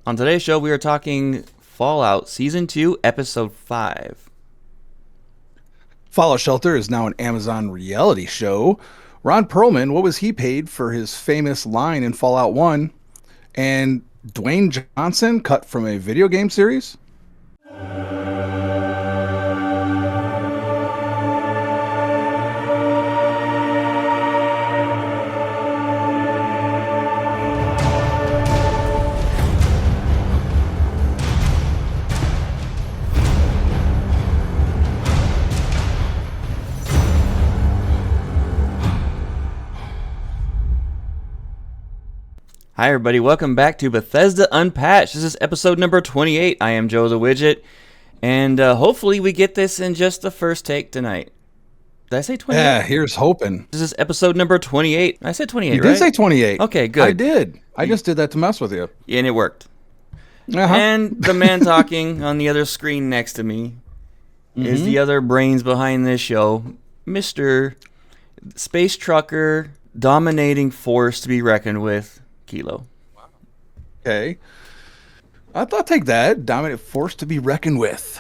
On today's show, we are talking Fallout Season 2, Episode 5. Fallout Shelter is now an Amazon reality show. Ron Perlman, what was he paid for his famous line in Fallout 1? And Dwayne Johnson cut from a video game series? Hi, everybody. Welcome back to Bethesda Unpatched. This is episode number 28. I am Joe the Wigit, and hopefully we get this in just the first take tonight. Did I say 28? Yeah, here's hoping. This is episode number 28. I said 28, You right? did say 28. Okay, good. I did. I just did that to mess with you. And it worked. Uh-huh. And the man talking on the other screen next to me is the other brains behind this show, Mr. Space Trucker, dominating force to be reckoned with, Kilo. Okay. I'll take that. Dominant force to be reckoned with.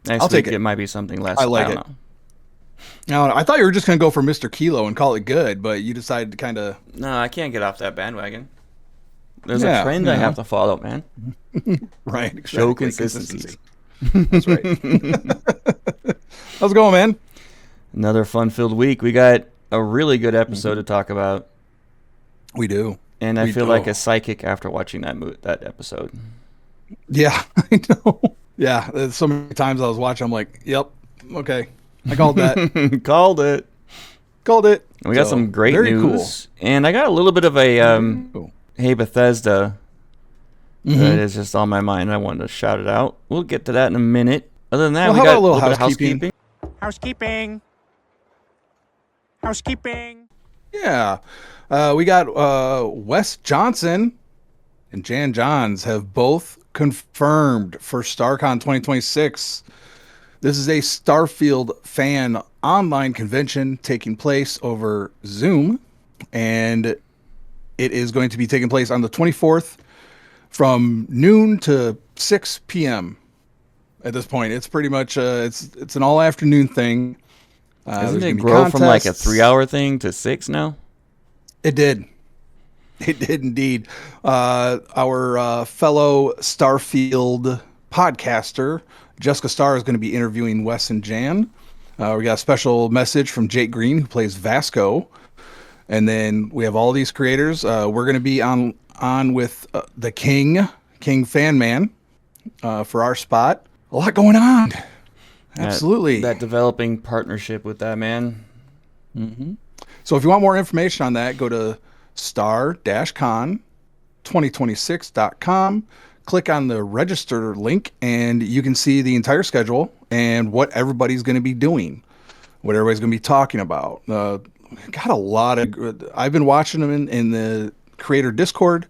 Next I'll week take it. It might be something less. I like don't it. know. Now, I thought you were just going to go for Mr. Kilo and call it good, but you decided to kind of... No, I can't get off that bandwagon. There's Yeah, a trend I have to follow, man. Right. Exactly. Show consistency. That's right. How's it going, man? Another fun-filled week. We got a really good episode to talk about, We do. and I We feel do. like a psychic after watching that episode. Yeah, I know. Yeah, there's so many times I was watching, I'm like, yep, okay. I called that. Called it. Called it. And we got So, some great very news, and I got a little bit of a Cool. hey Bethesda Mhm. that is just on my mind. I wanted to shout it out. We'll get to that in a minute. Other than that, Well, we how got about a little bit of housekeeping? Housekeeping. Housekeeping. Yeah. We got Wes Johnson and Jan Johns have both confirmed for StarCon 2026. This is a Starfield fan online convention taking place over Zoom, and it is going to be taking place on the 24th from noon to 6 p.m. At this point, it's pretty much it's an all afternoon thing. Doesn't there's it gonna be grow from like a contests. 3-hour thing to 6 now? It did. It did indeed. Our fellow Starfield podcaster, Jessica Starr, is going to be interviewing Wes and Jan. We got a special message from Jake Green, who plays Vasco. And then we have all these creators. We're going to be on with the King Fan Man, for our spot. A lot going on. Absolutely. That developing partnership with that man. So if you want more information on that, go to star-con2026.com. Click on the register link, and you can see the entire schedule and what everybody's going to be doing, what everybody's going to be talking about. Got a lot of... I've been watching them in the creator Discord,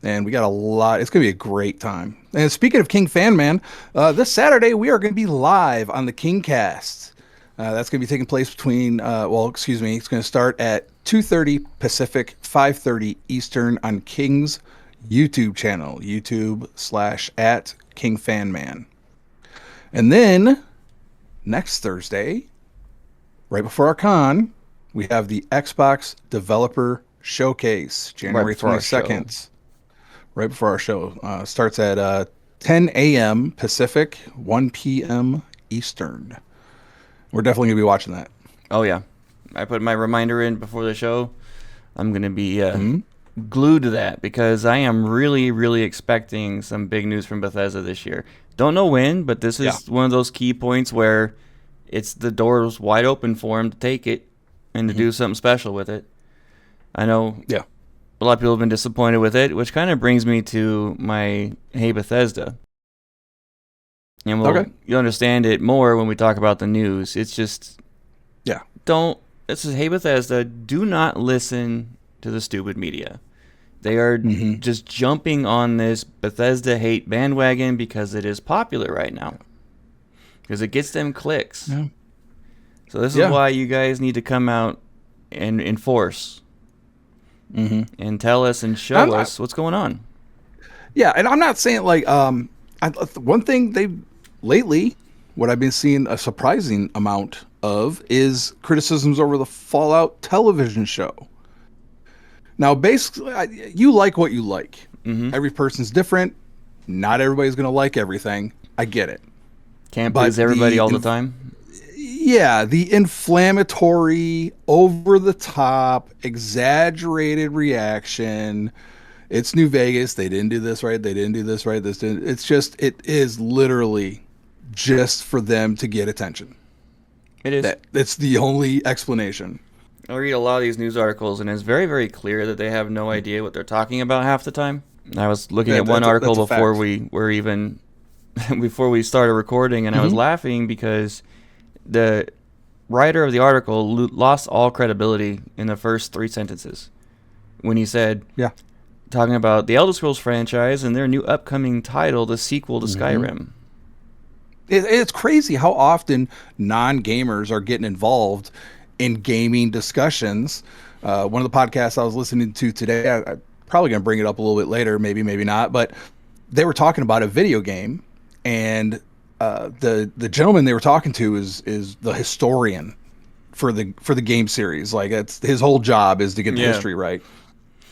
and we got a lot. It's going to be a great time. And speaking of King Fan Man, this Saturday we are going to be live on the Kingcast. That's going to be taking place between, it's going to start at 2:30 Pacific, 5:30 Eastern on King's YouTube channel, YouTube/@KingFanman. And then next Thursday, right before our con, we have the Xbox Developer Showcase, January before our 22nd. Right before our show. Starts at 10 a.m. Pacific, 1 p.m. Eastern. We're definitely going to be watching that. Oh, yeah. I put my reminder in before the show. I'm going to be glued to that because I am really, really expecting some big news from Bethesda this year. Don't know when, but this is one of those key points where it's the door's wide open for them to take it and to do something special with it. I know Yeah. a lot of people have been disappointed with it, which kind of brings me to my Hey Bethesda. And you'll understand it more when we talk about the news. It's just, this is Hey Bethesda, do not listen to the stupid media. They are just jumping on this Bethesda hate bandwagon because it is popular right now. Because it gets them clicks. Yeah. So this is why you guys need to come out and enforce and tell us and show us what's going on. Yeah, and I'm not saying like one thing lately, what I've been seeing a surprising amount of is criticisms over the Fallout television show. Now, basically, you like what you like. Mm-hmm. Every person's different. Not everybody's going to like everything. I get it. Can't please everybody all the time. Yeah, the inflammatory, over-the-top, exaggerated reaction. It's New Vegas. They didn't do this right. They didn't do this right. It is literally just for them to get attention. It is. It's the only explanation. I read a lot of these news articles, and it's very, very clear that they have no idea what they're talking about half the time. I was looking at one article before we were even before we started recording, and I was laughing because the writer of the article lost all credibility in the first 3 sentences when he said, talking about the Elder Scrolls franchise and their new upcoming title, the sequel to Skyrim. It's crazy how often non-gamers are getting involved in gaming discussions. One of the podcasts I was listening to today, I'm probably going to bring it up a little bit later, maybe not, but they were talking about a video game, and the gentleman they were talking to is the historian for the game series. Like, it's his whole job is to get the history right.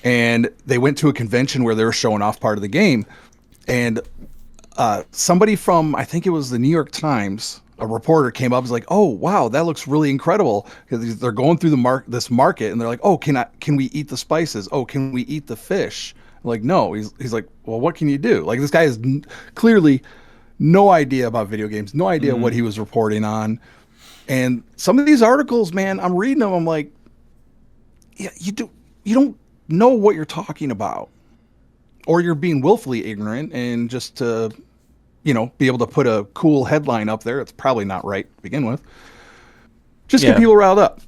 And they went to a convention where they were showing off part of the game, and somebody from, I think it was the New York Times, a reporter came up and was like, "Oh, wow, that looks really incredible." Because they're going through this market, and they're like, "Oh, can we eat the spices? Oh, can we eat the fish?" I'm like, no. He's like, "Well, what can you do?" Like, this guy has clearly no idea about video games, no idea what he was reporting on. And some of these articles, man, I'm reading them. I'm like, yeah, you don't know what you're talking about, or you're being willfully ignorant and just to, be able to put a cool headline up there. It's probably not right to begin with. Just get people riled up.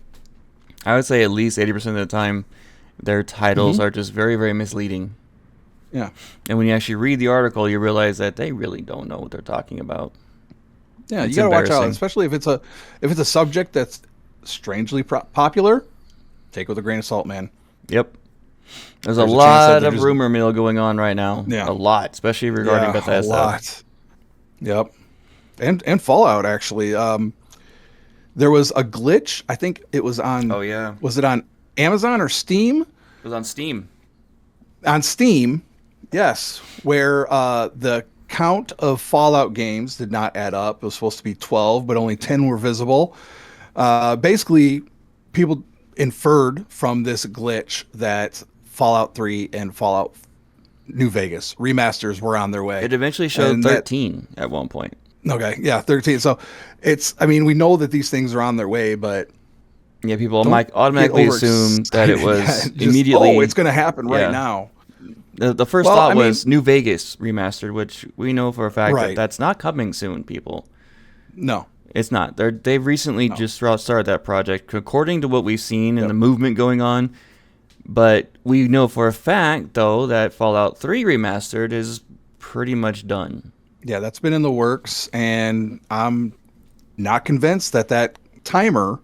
I would say at least 80% of the time, their titles are just very, very misleading. Yeah. And when you actually read the article, you realize that they really don't know what they're talking about. Yeah, you gotta watch out, especially if it's a subject that's strangely popular. Take it with a grain of salt, man. Yep. There's a lot of rumor mill going on right now. Yeah. A lot, especially regarding Bethesda. A lot. Yep. And Fallout, actually. There was a glitch. I think it was on... Oh, yeah. Was it on Amazon or Steam? It was on Steam. On Steam, yes. Where the count of Fallout games did not add up. It was supposed to be 12, but only 10 were visible. Basically, people inferred from this glitch that Fallout 3 and Fallout New Vegas remasters were on their way. It eventually showed 13 at one point. Okay, yeah, 13. So we know that these things are on their way, but yeah, people automatically assume that it was immediately. Oh, it's going to happen right now. The first thought was New Vegas remastered, which we know for a fact that that's not coming soon, people. No. It's not. They've recently just started that project, according to what we've seen and the movement going on. But we know for a fact, though, that Fallout 3 Remastered is pretty much done. Yeah, that's been in the works, and I'm not convinced that timer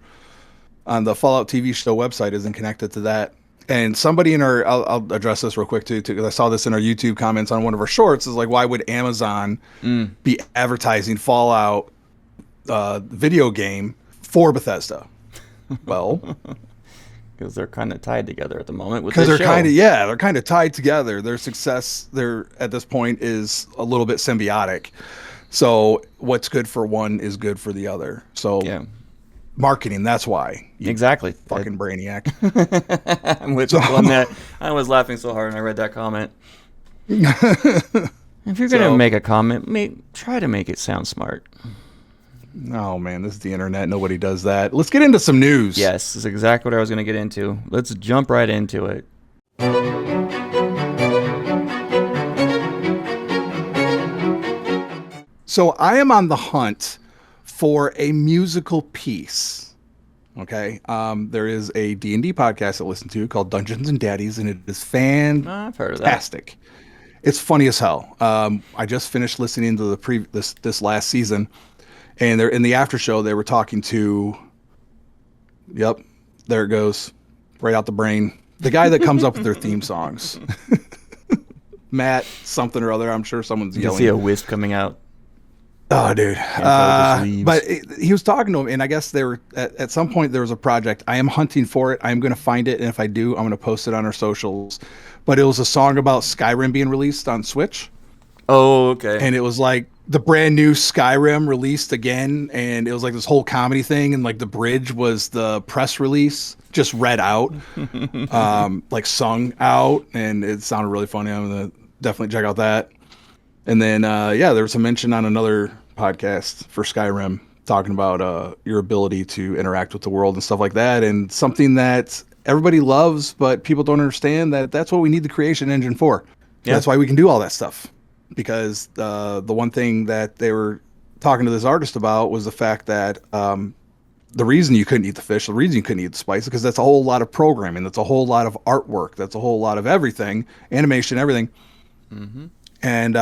on the Fallout TV show website isn't connected to that. And somebody in I'll address this real quick too, because I saw this in our YouTube comments on one of our shorts, is like, why would Amazon be advertising Fallout video game for Bethesda? Well... because they're kind of tied together at the moment. Because they're kind of tied together. Their success at this point is a little bit symbiotic. So what's good for one is good for the other. So marketing, that's why. Exactly. Fucking brainiac. I'm with you on that. I was laughing so hard when I read that comment. If you're going to make a comment, try to make it sound smart. Oh, man, this is the internet. Nobody does that. Let's get into some news. Yes, that's exactly what I was going to get into. Let's jump right into it. So I am on the hunt for a musical piece. Okay. There is a D&D podcast I listen to called Dungeons and Daddies, and it is fantastic. I've heard of that. It's funny as hell. I just finished listening to this last season. And they're in the after show. They were talking to, there it goes, right out the brain. The guy that comes up with their theme songs. Matt something or other. I'm sure someone's You yelling. can see a wisp coming out. Oh, dude. But he was talking to him, and I guess they were at some point there was a project. I am hunting for it. I'm going to find it, and if I do, I'm going to post it on our socials. But it was a song about Skyrim being released on Switch. Oh, okay. And it was like the brand new Skyrim released again, and it was like this whole comedy thing, and like the bridge was the press release just read out, like sung out, and it sounded really funny. I'm going to definitely check out that. And then, there was a mention on another podcast for Skyrim talking about your ability to interact with the world and stuff like that, and something that everybody loves, but people don't understand that's what we need the creation engine for. Yeah. That's why we can do all that stuff. Because the one thing that they were talking to this artist about was the fact that the reason you couldn't eat the fish, the reason you couldn't eat the spice, because that's a whole lot of programming, that's a whole lot of artwork, that's a whole lot of everything, animation, everything. Mm-hmm. And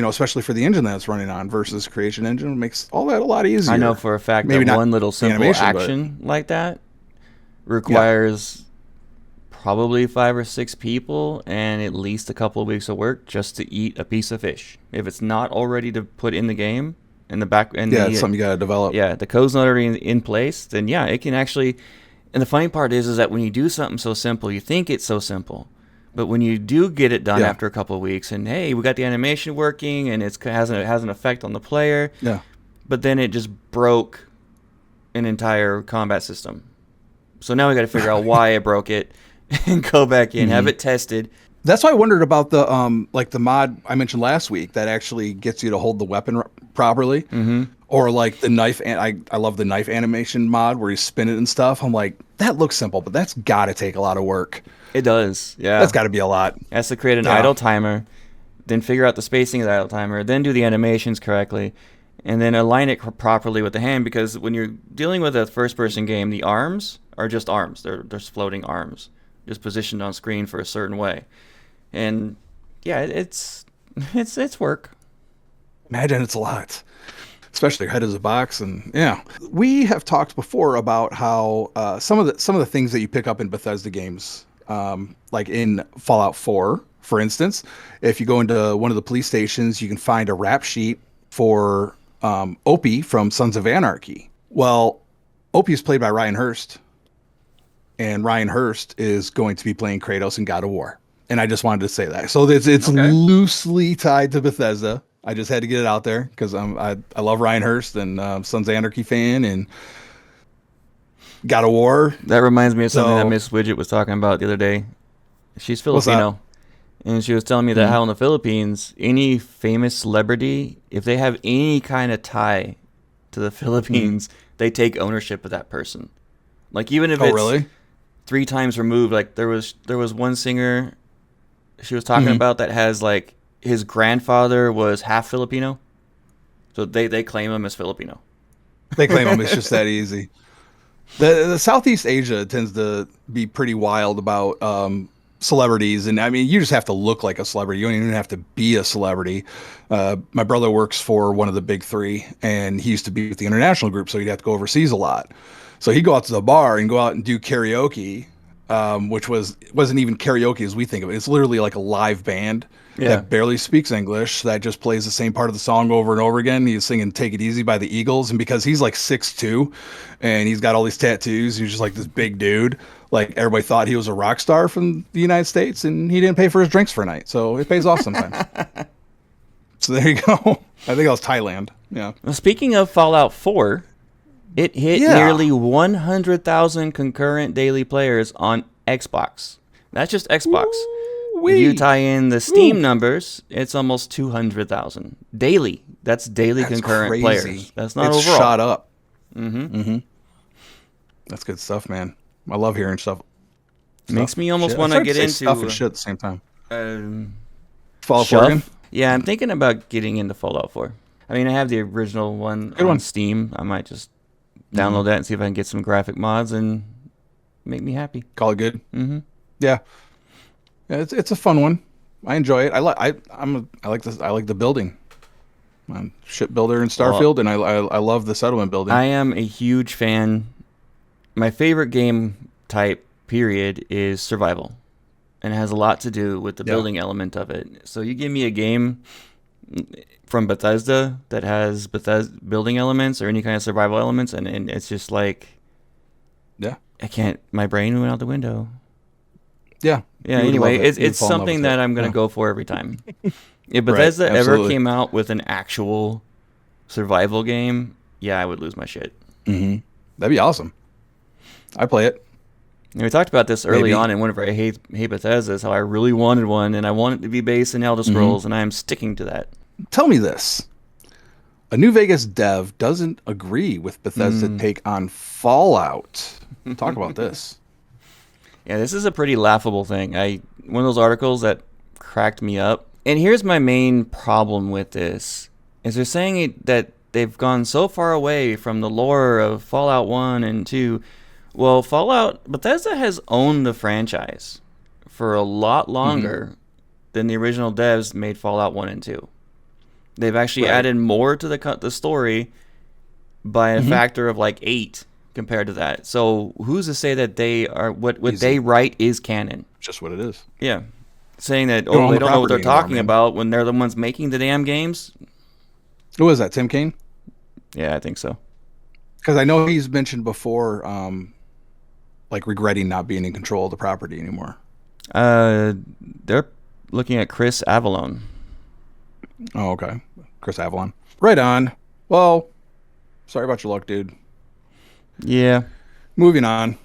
especially for the engine that it's running on versus Creation Engine, makes all that a lot easier. I know for a fact that one little simple action like that requires probably 5 or 6 people and at least a couple of weeks of work just to eat a piece of fish. If it's not already to put in the game, in the back, and it's something you got to develop. Yeah, the code's not already in place, then it can actually. And the funny part is that when you do something so simple, you think it's so simple. But when you do get it done after a couple of weeks, and hey, we got the animation working, and it has an effect on the player. Yeah. But then it just broke an entire combat system. So now we got to figure out why it broke it, and go back in, have it tested. That's why I wondered about the the mod I mentioned last week that actually gets you to hold the weapon properly, or like the knife. And I love the knife animation mod where you spin it and stuff. I'm like, that looks simple, but that's got to take a lot of work. It does, yeah. That's got to be a lot. It has to create an idle timer, then figure out the spacing of the idle timer, then do the animations correctly, and then align it properly with the hand, because when you're dealing with a first-person game, the arms are just arms. They're floating arms, just positioned on screen for a certain way. And, it's work. Imagine it's a lot. Especially head as a box, and we have talked before about how some of the things that you pick up in Bethesda games, like in Fallout 4, for instance, if you go into one of the police stations, you can find a rap sheet for Opie from Sons of Anarchy. Well, Opie is played by Ryan Hurst, and Ryan Hurst is going to be playing Kratos in God of War. And I just wanted to say that. So it's loosely tied to Bethesda. I just had to get it out there because I love Ryan Hurst and Sons of Anarchy fan and God of War. That reminds me of something that Miss Wigit was talking about the other day. She's Filipino, and she was telling me that how in the Philippines, any famous celebrity, if they have any kind of tie to the Philippines, they take ownership of that person. Like even if it's 3 times removed. Like there was one singer she was talking about that has like his grandfather was half Filipino, so they claim him as Filipino. They claim him. It's just that easy. The Southeast Asia tends to be pretty wild about celebrities, and I mean, you just have to look like a celebrity. You don't even have to be a celebrity. My brother works for one of the big 3, and he used to be with the international group, so he'd have to go overseas a lot. So he'd go out to the bar and go out and do karaoke, which wasn't even karaoke as we think of it. It's literally like a live band that barely speaks English, that just plays the same part of the song over and over again. He's singing Take It Easy by the Eagles, and because he's like 6'2", and he's got all these tattoos, he's just like this big dude. Like everybody thought he was a rock star from the United States, and he didn't pay for his drinks for a night, so it pays off sometimes. So there you go. I think that was Thailand. Yeah. Well, speaking of Fallout 4, it hit nearly 100,000 concurrent daily players on Xbox. That's just Xbox. If you tie in the Steam numbers, it's almost 200,000 daily. That's daily concurrent players. That's not overall. Shot up. That's good stuff, man. I love hearing stuff. Makes me almost want to get into stuff and shit at the same time. Fallout 4 again? Yeah, I'm thinking about getting into Fallout 4. I mean, I have the original one on Steam. I might just download that and see if I can get some graphic mods and make me happy. Call it good. Yeah, it's a fun one. I enjoy it. I like this. I like the building. I'm a shipbuilder in Starfield, and I love the settlement building. I am a huge fan. My favorite game type, period, is survival. and it has a lot to do with the building element of it. So you give me a game from Bethesda that has Bethesda building elements or any kind of survival elements, and it's just like, I can't. My brain went out the window. Yeah. Anyway, it's something that I'm gonna go for every time. If Bethesda ever came out with an actual survival game, I would lose my shit. Mm-hmm. That'd be awesome. I play it. And we talked about this early on in one of our Hate Bethesda's, how I really wanted one, and I want it to be based in Elder Scrolls, and I am sticking to that. Tell me this. A New Vegas dev doesn't agree with Bethesda's take on Fallout. Talk about this. Yeah, this is a pretty laughable thing. One of those articles that cracked me up. And here's my main problem with this, is they're saying that they've gone so far away from the lore of Fallout 1 and 2. Well, Bethesda has owned the franchise for a lot longer than the original devs made Fallout 1 and 2. They've actually added more to the story by a factor of like 8 compared to that. So who's to say that they are what they write is canon? Just what it is. Yeah. Saying that they don't know what they're talking about when they're the ones making the damn games. Who was that, Tim Kaine? Yeah, I think so. Because I know he's mentioned before, like regretting not being in control of the property anymore. They're looking at Chris Avallone. Oh, okay. Chris Avalon. Right on. Well, sorry about your luck, dude. Yeah. Moving on.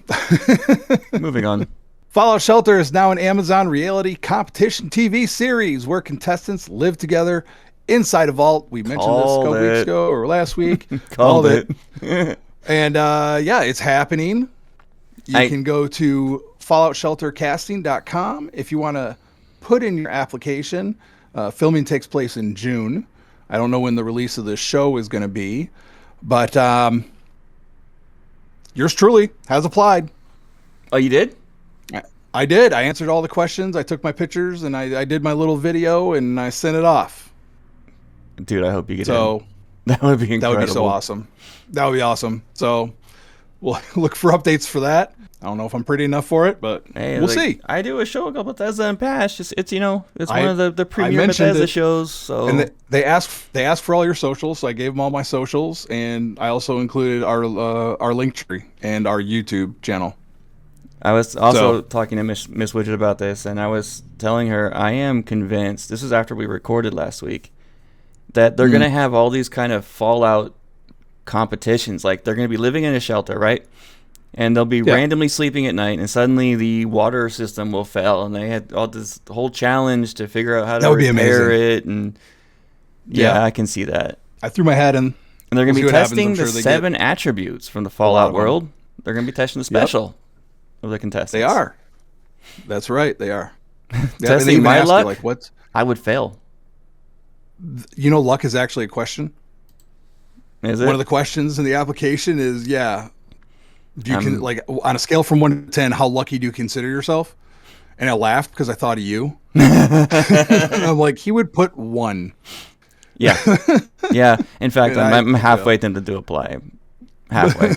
Moving on. Fallout Shelter is now an Amazon reality competition TV series where contestants live together inside a vault. We mentioned this a couple weeks ago or last week. Called it. And it's happening. You can go to falloutsheltercasting.com if you want to put in your application. Filming takes place in June. I don't know when the release of the show is going to be, but yours truly has applied. Oh, you did? I did. I answered all the questions. I took my pictures and I did my little video and I sent it off. Dude, I hope you get in. That would be incredible. That would be so awesome. That would be awesome. So we'll look for updates for that. I don't know if I'm pretty enough for it, but we'll see. I do a show called Bethesda Unpatched. It's one of the premier Bethesda shows. So and they asked for all your socials, so I gave them all my socials, and I also included our link tree and our YouTube channel. I was also talking to Miss Widget about this, and I was telling her I am convinced. This is after we recorded last week, that they're gonna have all these kind of Fallout competitions. Like they're gonna be living in a shelter, right? And they'll be randomly sleeping at night, and suddenly the water system will fail, and they had all this whole challenge to figure out how to repair it. And I can see that. I threw my hat in. And they're going to be testing the 7 attributes from the Fallout world. They're going to be testing the special of the contestants. They are. That's right. They are. Testing my luck. Like, what? I would fail. You know, luck is actually a question. Is it? One of the questions in the application is, do you can like on a scale from 1 to 10, how lucky do you consider yourself? And I laughed because I thought of you. And I'm like, he would put 1. Yeah. Yeah. In fact, I'm halfway tempted to apply. Halfway.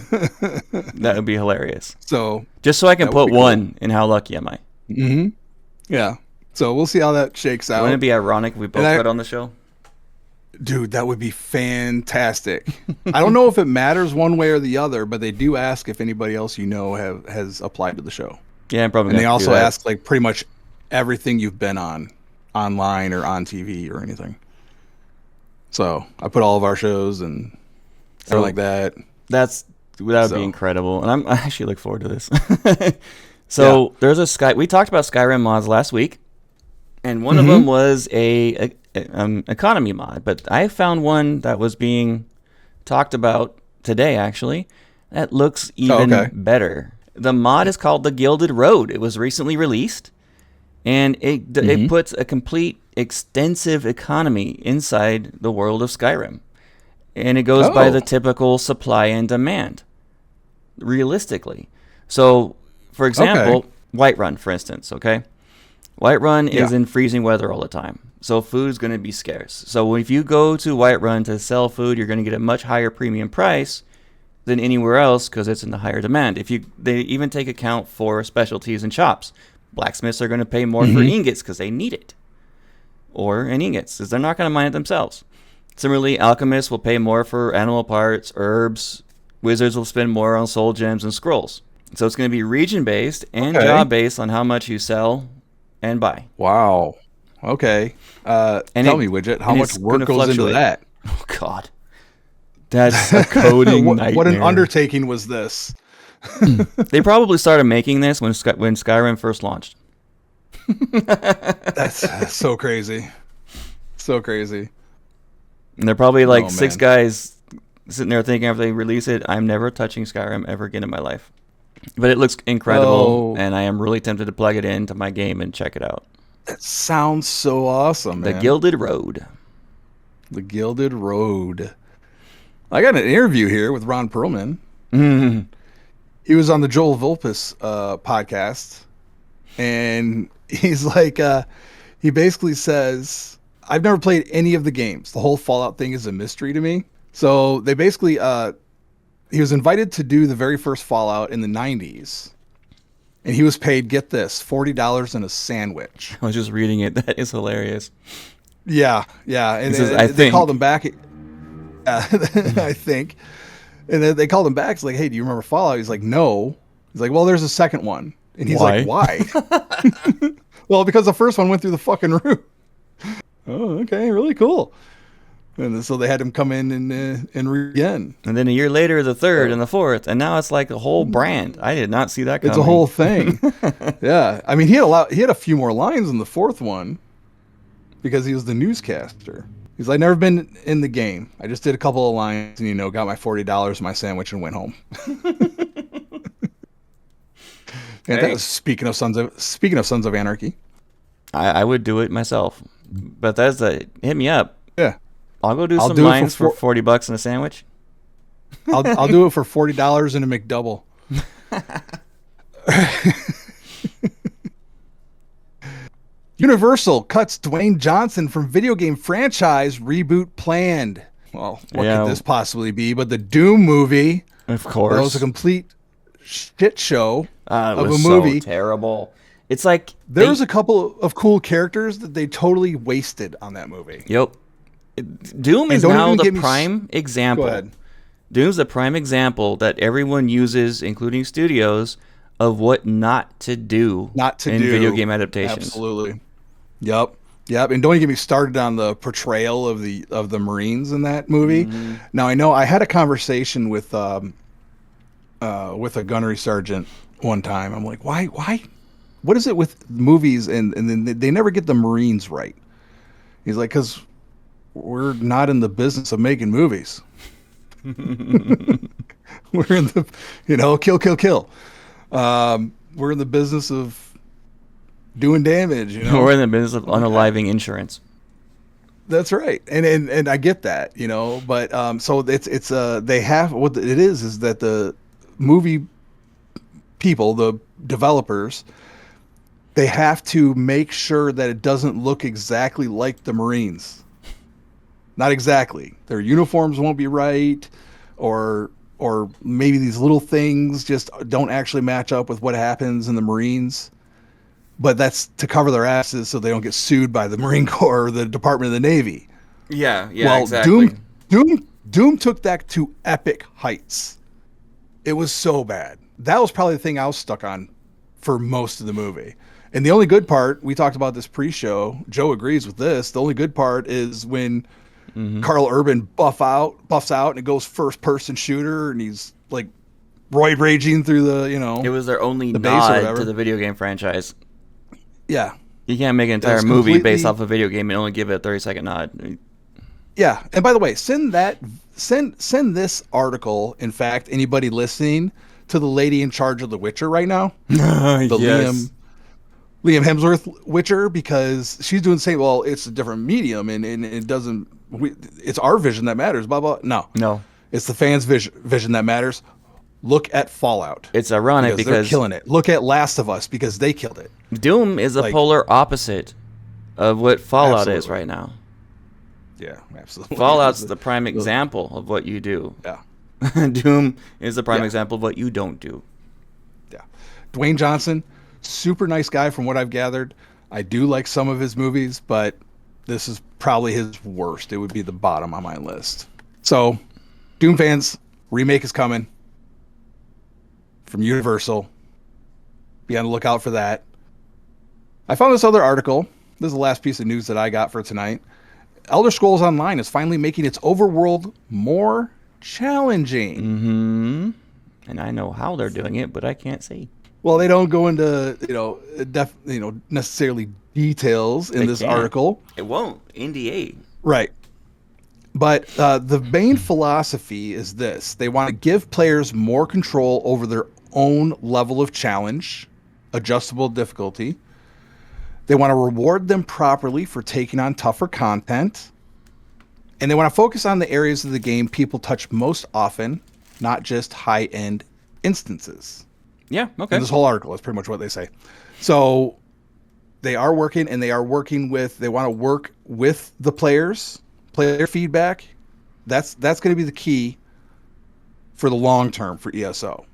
That would be hilarious. So just so I can put 1 in how lucky am I? Mm-hmm. Yeah. So we'll see how that shakes out. Wouldn't it be ironic if we both got on the show? Dude, that would be fantastic. I don't know if it matters one way or the other, but they do ask if anybody else has applied to the show. Yeah, probably. And they also ask like pretty much everything you've been on, online or on TV or anything. So I put all of our shows and stuff like that. That would be incredible, and I actually look forward to this. So there's we talked about Skyrim mods last week, and one of them was a economy mod, but I found one that was being talked about today actually that looks even better. The mod is called the Gilded Road. It was recently released, and it puts a complete extensive economy inside the world of Skyrim, and it goes by the typical supply and demand realistically. So for example, Whiterun, for instance, Whiterun is in freezing weather all the time. So food's going to be scarce. So if you go to Whiterun to sell food, you're going to get a much higher premium price than anywhere else because it's in the higher demand. They even take account for specialties and shops. Blacksmiths are going to pay more for ingots because they need it. Or in ingots, because they're not going to mine it themselves. Similarly, alchemists will pay more for animal parts, herbs. Wizards will spend more on soul gems and scrolls. So it's going to be region-based and job-based on how much you sell and buy. Wow. Okay. Tell me, Wigit, how much work goes into that? Oh, God. That's a coding nightmare. What an undertaking was this? They probably started making this when Skyrim first launched. That's so crazy. So crazy. And they're probably like 6 guys sitting there thinking after they release it, I'm never touching Skyrim ever again in my life. But it looks incredible, and I am really tempted to plug it into my game and check it out. That sounds so awesome, man. The Gilded Road. The Gilded Road. I got an interview here with Ron Perlman. He was on the Joel Vulpes podcast, and he's like, he basically says, I've never played any of the games. The whole Fallout thing is a mystery to me. So they basically, he was invited to do the very first Fallout in the 90s, and he was paid, get this, $40 and a sandwich. I was just reading it. That is hilarious. Yeah. And says, they called him back. I think. And then they called him back. It's like, hey, do you remember Fallout? He's like, no. He's like, well, there's a second one. And he's like, why? Well, because the first one went through the fucking roof. Oh, okay, really cool. And so they had him come in and read again. And then a year later, the third and the fourth, and now it's like a whole brand. I did not see that coming. It's a whole thing. Yeah, I mean, he had a few more lines in the fourth one because he was the newscaster. He's like, never been in the game. I just did a couple of lines and got my $40, my sandwich, and went home. And that was speaking of Sons of Anarchy. I would do it myself. Bethesda, hit me up. Yeah. I'll go do some lines for $40 and a sandwich. I'll do it for $40 and a McDouble. Universal cuts Dwayne Johnson from video game franchise reboot planned. Well, what could this possibly be? But the Doom movie, of course, that was a complete shit show of a movie. So terrible. It's like there's a couple of cool characters that they totally wasted on that movie. Yep. Doom is now the prime example. Go ahead. Doom's the prime example that everyone uses, including studios, of what not to do in video game adaptations. Absolutely. Yep. And don't get me started on the portrayal of the Marines in that movie. Mm-hmm. Now I know I had a conversation with a gunnery sergeant one time. I'm like, why? What is it with movies and then they never get the Marines right? He's like, because we're not in the business of making movies. We're in the, kill. We're in the business of doing damage. We're in the business of unaliving insurance. That's right, and I get that, but so it's they have what it is that the movie people, the developers, they have to make sure that it doesn't look exactly like the Marines. Not exactly. Their uniforms won't be right, or maybe these little things just don't actually match up with what happens in the Marines. But that's to cover their asses so they don't get sued by the Marine Corps or the Department of the Navy. Yeah, exactly. Doom took that to epic heights. It was so bad. That was probably the thing I was stuck on for most of the movie. And the only good part, we talked about this pre-show, Joe agrees with this, the only good part is when Carl Urban buffs out and it goes first-person shooter and he's like roid raging through the, It was their only nod to the video game franchise. Yeah. You can't make an entire movie based off a video game and only give it a 30-second nod. Yeah. And by the way, send this article, in fact, anybody listening, to the lady in charge of The Witcher right now. Yes. Liam Hemsworth Witcher, because she's doing the same. Well, it's a different medium and it doesn't, it's our vision that matters, blah, blah. No. It's the fans' vision that matters. Look at Fallout. It's ironic because they're killing it. Look at Last of Us because they killed it. Doom is a polar opposite of what Fallout is right now. Yeah, absolutely. Fallout's the prime example of what you do. Yeah. Doom is the prime example of what you don't do. Yeah. Dwayne Johnson, Super nice guy from what I've gathered. I do like some of his movies, but this is probably his worst. It would be the bottom on my list. So, Doom fans, remake is coming from Universal. Be on the lookout for that. I found this other article. This is the last piece of news that I got for tonight. Elder Scrolls Online is finally making its overworld more challenging. Mm-hmm. And I know how they're doing it, but I can't see. Well, they don't go into necessarily details in this article. It won't. NDA. Right. But the main philosophy is this. They want to give players more control over their own level of challenge, adjustable difficulty. They want to reward them properly for taking on tougher content. And they want to focus on the areas of the game people touch most often, not just high-end instances. Yeah, okay. And this whole article is pretty much what they say. So they are working, and they want to work with the players, player feedback. That's going to be the key for the long term for ESO.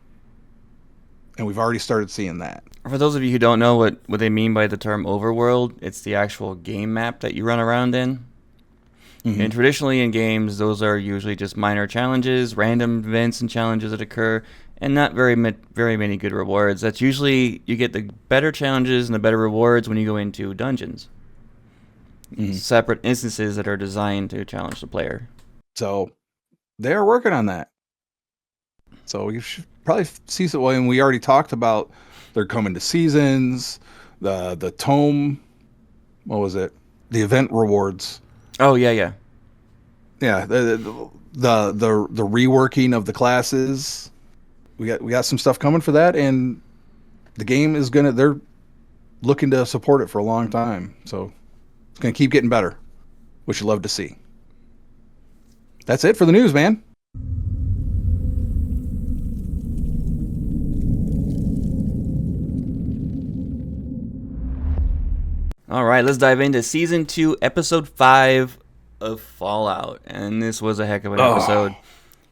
And we've already started seeing that. For those of you who don't know what they mean by the term overworld, it's the actual game map that you run around in. Mm-hmm. And traditionally in games, those are usually just minor challenges, random events and challenges that occur, and not very many good rewards. That's usually, you get the better challenges and the better rewards when you go into dungeons. Mm-hmm. Separate instances that are designed to challenge the player. So they are working on that. So you should probably see some. And we already talked about they're coming to seasons, the tome. What was it? The event rewards. Oh yeah. Yeah, the reworking of the classes. We got some stuff coming for that, and the game is they're looking to support it for a long time. So it's gonna keep getting better, which you love to see. That's it for the news, man. All right, let's dive into Season 2, Episode 5 of Fallout. And this was a heck of an episode.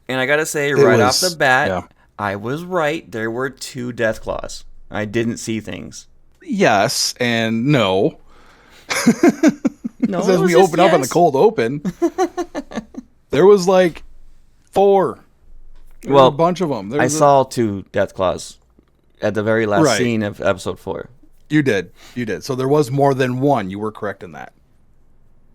And I got to say, off the bat, yeah. I was right. There were 2 death claws. I didn't see things. Yes and no. No, as we open up on the cold open, there was like 4. There were a bunch of them. I saw 2 death claws at the very last scene of Episode 4. You did. So there was more than 1. You were correct in that.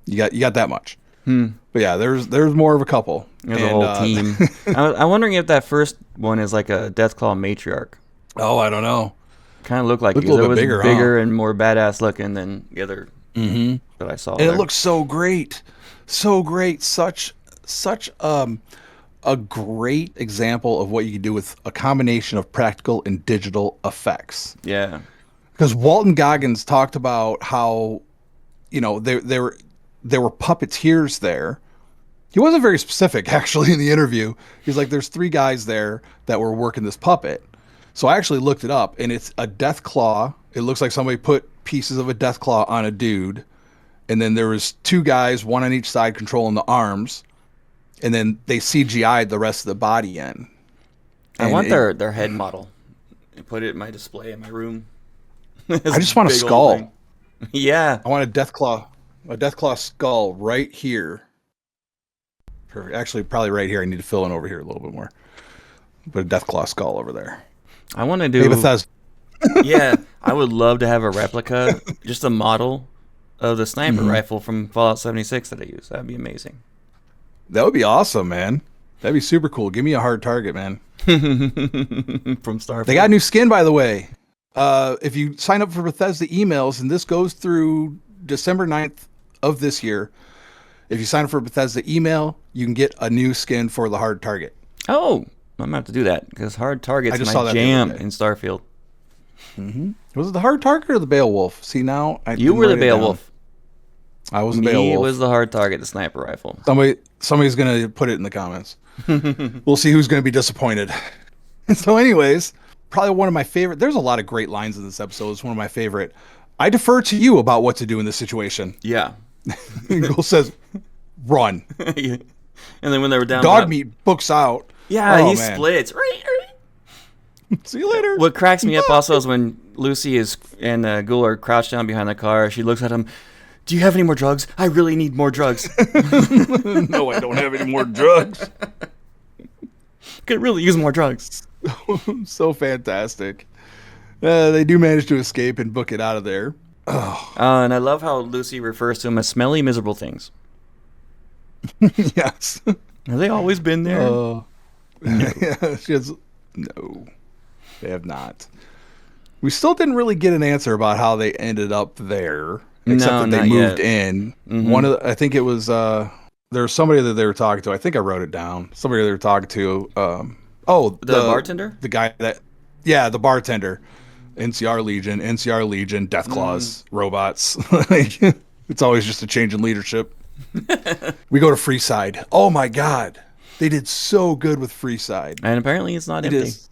You got that much. But yeah, there's more of a couple. There's a whole team. I'm wondering if that first one is like a Deathclaw matriarch. Oh, I don't know. Kind of looked like it. It was bigger and more badass looking than the other that I saw. And it looks so great. So great. Such a great example of what you can do with a combination of practical and digital effects. Yeah. Because Walton Goggins talked about how, there were puppeteers there. He wasn't very specific, actually, in the interview. He's like, there's 3 guys there that were working this puppet. So I actually looked it up, and it's a death claw. It looks like somebody put pieces of a death claw on a dude. And then there was 2 guys, one on each side, controlling the arms. And then they CGI'd the rest of the body in. I want their head model. I put it in my display in my room. I just want a skull. Yeah. I want a death claw skull right here. Perfect. Actually, probably right here. I need to fill in over here a little bit more. Put a death claw skull over there. I want to do. Hey, Bethesda. Yeah, I would love to have a replica, just a model of the sniper rifle from Fallout 76 that I use. That'd be amazing. That would be awesome, man. That'd be super cool. Give me a hard target, man. From Starfield. They got a new skin, by the way. If you sign up for Bethesda emails, and this goes through December 9th of this year, if you sign up for Bethesda email, you can get a new skin for the hard target. Oh, I'm going to have to do that, because hard target's my jam in Starfield. Mm-hmm. Was it the hard target or the Beowulf? See, now you were the Beowulf. I was the Beowulf. He was the hard target, the sniper rifle. Somebody's going to put it in the comments. We'll see who's going to be disappointed. So anyways, probably one of my favorite. There's a lot of great lines in this episode. It's one of my favorite. I defer to you about what to do in this situation. Yeah. Eagle says, run. And then when they were down, Dog meat books out. Yeah, he splits. See you later. What cracks me up also is when Lucy and Ghoul are crouched down behind the car. She looks at him. Do you have any more drugs? I really need more drugs. No, I don't have any more drugs. Could really use more drugs. So fantastic. They do manage to escape and book it out of there. Oh. And I love how Lucy refers to them as smelly, miserable things. Yes. Have they always been there? No. Yeah, no, they have not. We still didn't really get an answer about how they ended up there, except that they moved in. Mm-hmm. I think it was there was somebody that they were talking to. I think I wrote it down. Somebody they were talking to. The bartender, the guy the bartender. NCR Legion, Deathclaws, robots. It's always just a change in leadership. We go to Freeside. Oh my God. They did so good with Freeside. And apparently it's not empty. It is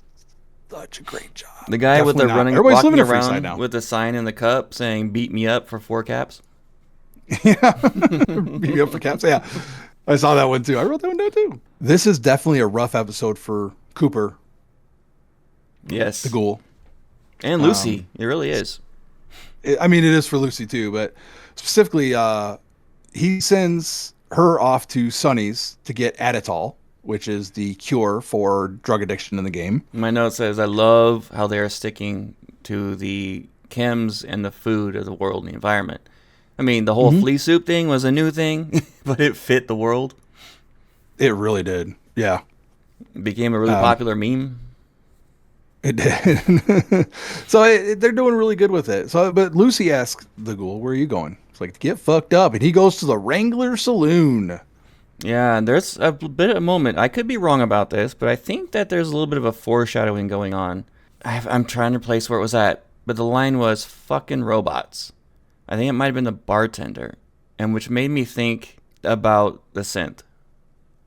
such a great job. The guy with the walking around now with the sign in the cup saying, beat me up for 4 caps. Yeah. Beat me up for caps. Yeah. I saw that one too. I wrote that one down too. This is definitely a rough episode for Cooper. Yes. The Ghoul. And Lucy. It really is. It is for Lucy too, but specifically, he sends her off to Sonny's to get Aditol, which is the cure for drug addiction in the game. My note says, I love how they're sticking to the chems and the food of the world and the environment. I mean, the whole flea soup thing was a new thing, but it fit the world. It really did. Yeah. It became a really popular meme. It did. So they're doing really good with it. But Lucy asks the Ghoul, where are you going? It's like, to get fucked up. And he goes to the Wrangler Saloon. Yeah, and there's a bit of a moment. I could be wrong about this, but I think that there's a little bit of a foreshadowing going on. I'm trying to place where it was at, but the line was fucking robots. I think it might have been the bartender, and which made me think about the synth.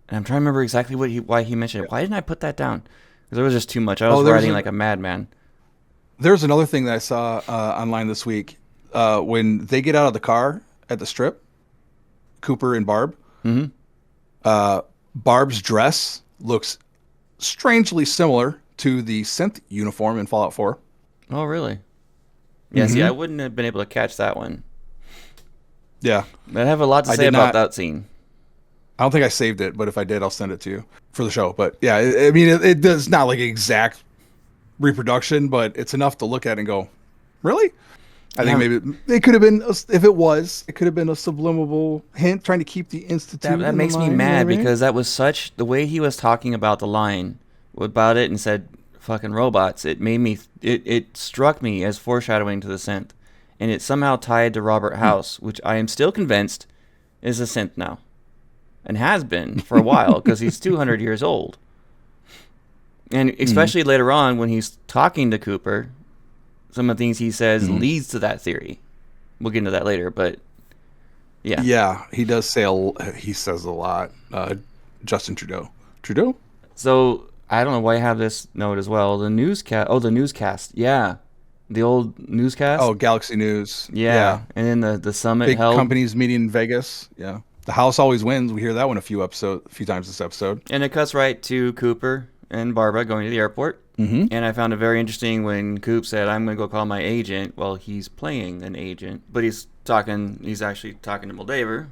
And I'm trying to remember exactly why he mentioned it. Why didn't I put that down? Because there was just too much. I was writing like a madman. There's another thing that I saw online this week. When they get out of the car at the strip, Cooper and Barb, Barb's dress looks strangely similar to the synth uniform in Fallout 4. Oh, really? Yeah, see, I wouldn't have been able to catch that one. Yeah. But I have a lot to say about that scene. I don't think I saved it, but if I did, I'll send it to you for the show. But yeah, it does not like exact reproduction, but it's enough to look at and go, really? I think maybe it could have been, if it could have been a subliminal hint trying to keep the Institute. That makes me mad because that was such, the way he was talking about the line about it and said fucking robots, it made me, it struck me as foreshadowing to the synth. And it somehow tied to Robert House, which I am still convinced is a synth now. And has been for a while because he's 200 years old. And especially later on when he's talking to Cooper, some of the things he says leads to that theory. We'll get into that later, but yeah. Yeah, he does say, he says a lot. Justin Trudeau. So I don't know why I have this note as well. The newscast. Yeah. The old newscast. Oh, Galaxy News. Yeah. And then the summit big held. companies meeting in Vegas. Yeah. The house always wins. We hear that one a few times this episode. And it cuts right to Cooper and Barbara going to the airport. Mm-hmm. And I found it very interesting when Coop said, I'm going to go call my agent. Well, he's playing an agent, but he's actually talking to Moldaver,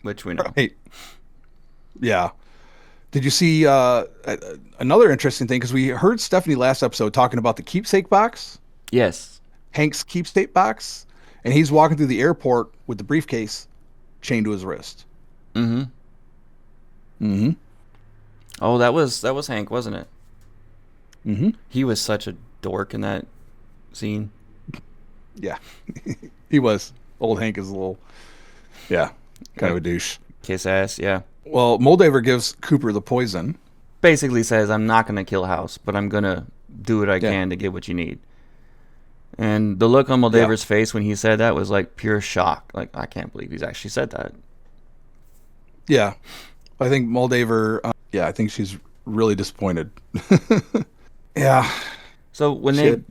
which we know. Right. Yeah. Did you see another interesting thing? Because we heard Stephanie last episode talking about the keepsake box. Yes. Hank's keepsake box. And he's walking through the airport with the briefcase chained to his wrist. Mm-hmm. Mm-hmm. Oh, that was Hank, wasn't it? Mm-hmm. He was such a dork in that scene. Yeah. He was. Old Hank is a little, kind of a douche. Kiss ass, yeah. Well, Moldaver gives Cooper the poison. Basically says, I'm not going to kill House, but I'm going to do what I can to get what you need. And the look on Moldaver's face when he said that was like pure shock. Like, I can't believe he's actually said that. Yeah. I think Moldaver, I think she's really disappointed. Yeah. So when they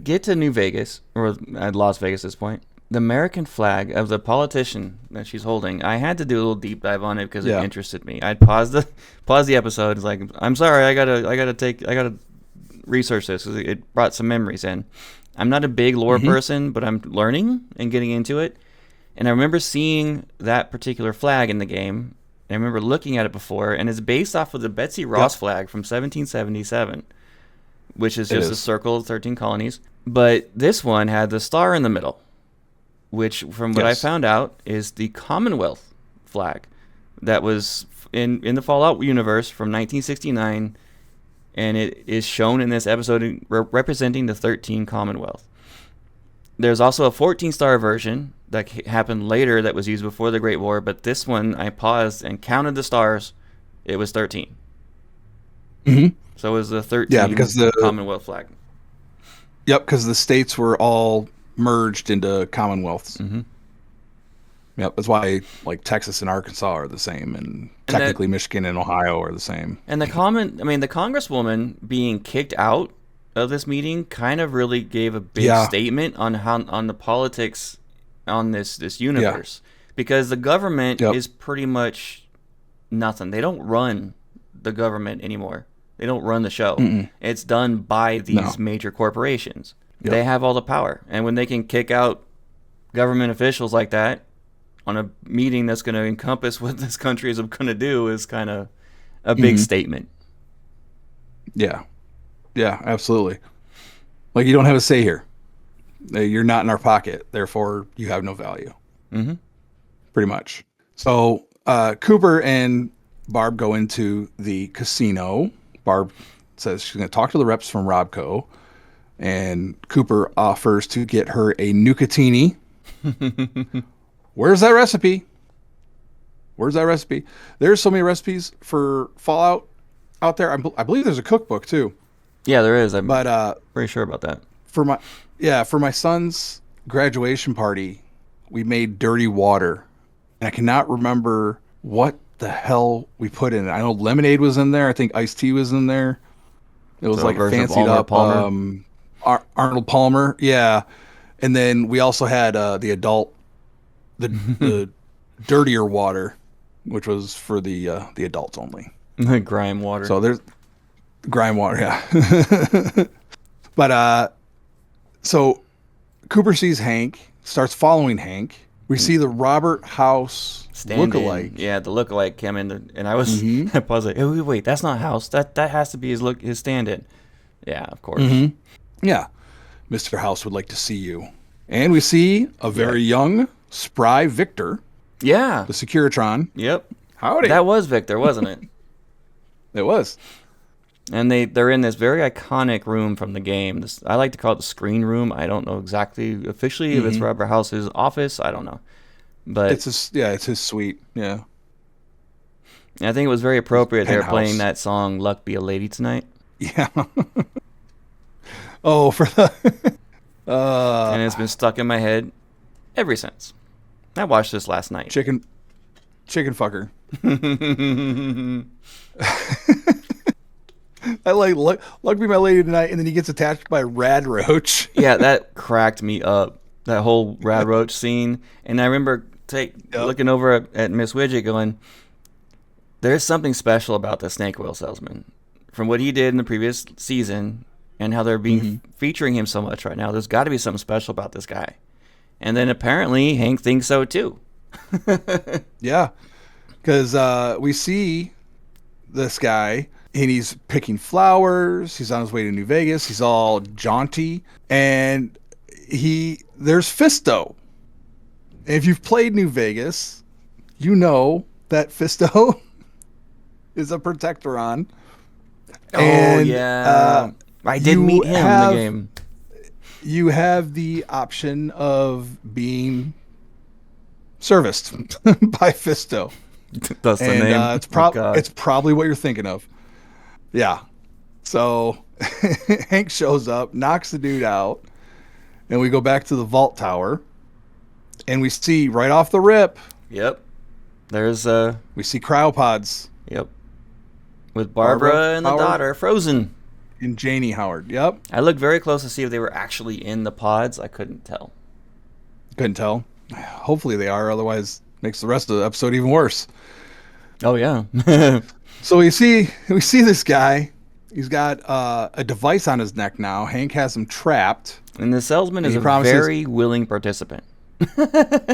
get to New Vegas, or at Las Vegas at this point, the American flag of the politician that she's holding, I had to do a little deep dive on it because it interested me. I'd pause the episode. It's like, I'm sorry, I gotta research this because it brought some memories in. I'm not a big lore person, but I'm learning and getting into it. And I remember seeing that particular flag in the game. And I remember looking at it before, and it's based off of the Betsy Ross flag from 1777, which is just a circle of 13 colonies. But this one had the star in the middle, which, from what I found out, is the Commonwealth flag that was in the Fallout universe from 1969, and it is shown in this episode representing the 13 Commonwealth. There's also a 14-star version that happened later that was used before the Great War, but this one I paused and counted the stars. It was 13. So it was the 13 because the Commonwealth flag. Yep, because the states were all merged into commonwealths. Yep, that's why like Texas and Arkansas are the same, and technically Michigan and Ohio are the same. And the Congresswoman being kicked out of this meeting kind of really gave a big statement on the politics on this universe, because the government is pretty much nothing. They don't run the government anymore. They don't run the show. It's done by these major corporations. They have all the power, and when they can kick out government officials like that on a meeting that's going to encompass what this country is going to do is kind of a big statement. Yeah, absolutely. Like, you don't have a say here. You're not in our pocket, therefore you have no value. Pretty much. So Cooper and Barb go into the casino. Barb says she's going to talk to the reps from Robco, and Cooper offers to get her a Nucatini. Where's that recipe? There's so many recipes for Fallout out there. I believe there's a cookbook too. Yeah, there is. I'm pretty sure about that. For my son's graduation party, we made dirty water, and I cannot remember what the hell we put in it. I know lemonade was in there. I think iced tea was in there. It was like fancied up Arnold Palmer. Yeah, and then we also had the dirtier water, which was for the adults only. Grime water. So there's grime water, yeah. But so Cooper sees Hank, starts following Hank. We see the Robert House lookalike. Yeah, the lookalike came in, and I was I paused like, oh, wait, that's not House. That has to be his stand-in. Yeah, of course. Yeah, Mr. House would like to see you. And we see a very young, spry Victor. Yeah, the Securitron. Yep. Howdy. That was Victor, wasn't it? It was. And they're in this very iconic room from the game. I like to call it the screen room. I don't know exactly officially if it's Robert House's office. I don't know, but it's his suite. Yeah. And I think it was very appropriate. They were playing that song "Luck Be a Lady Tonight." Yeah. Oh, for the. And it's been stuck in my head ever since. I watched this last night. Chicken fucker. I like luck be my lady tonight, and then he gets attached by a rad roach. Yeah, that cracked me up. That whole rad roach scene, and I remember looking over at Miss Wigit, going, "There's something special about the snake oil salesman. From what he did in the previous season, and how they're being featuring him so much right now. There's got to be something special about this guy." And then apparently Hank thinks so too. Yeah, because we see this guy. And he's picking flowers. He's on his way to New Vegas. He's all jaunty. And there's Fisto. And if you've played New Vegas, you know that Fisto is a Protectoron. Oh, yeah. I did meet him in the game. You have the option of being serviced by Fisto. That's the name. It's probably what you're thinking of. Yeah. So Hank shows up, knocks the dude out, and we go back to the vault tower, and we see right off the rip. Yep. There's we see cryopods. Yep. With Barbara and the daughter frozen. And Janie Howard. Yep. I looked very close to see if they were actually in the pods. I couldn't tell. Couldn't tell. Hopefully they are, otherwise makes the rest of the episode even worse. Oh yeah. So we see this guy, He's got a device on his neck now. Hank has him trapped. And the salesman is a very willing participant.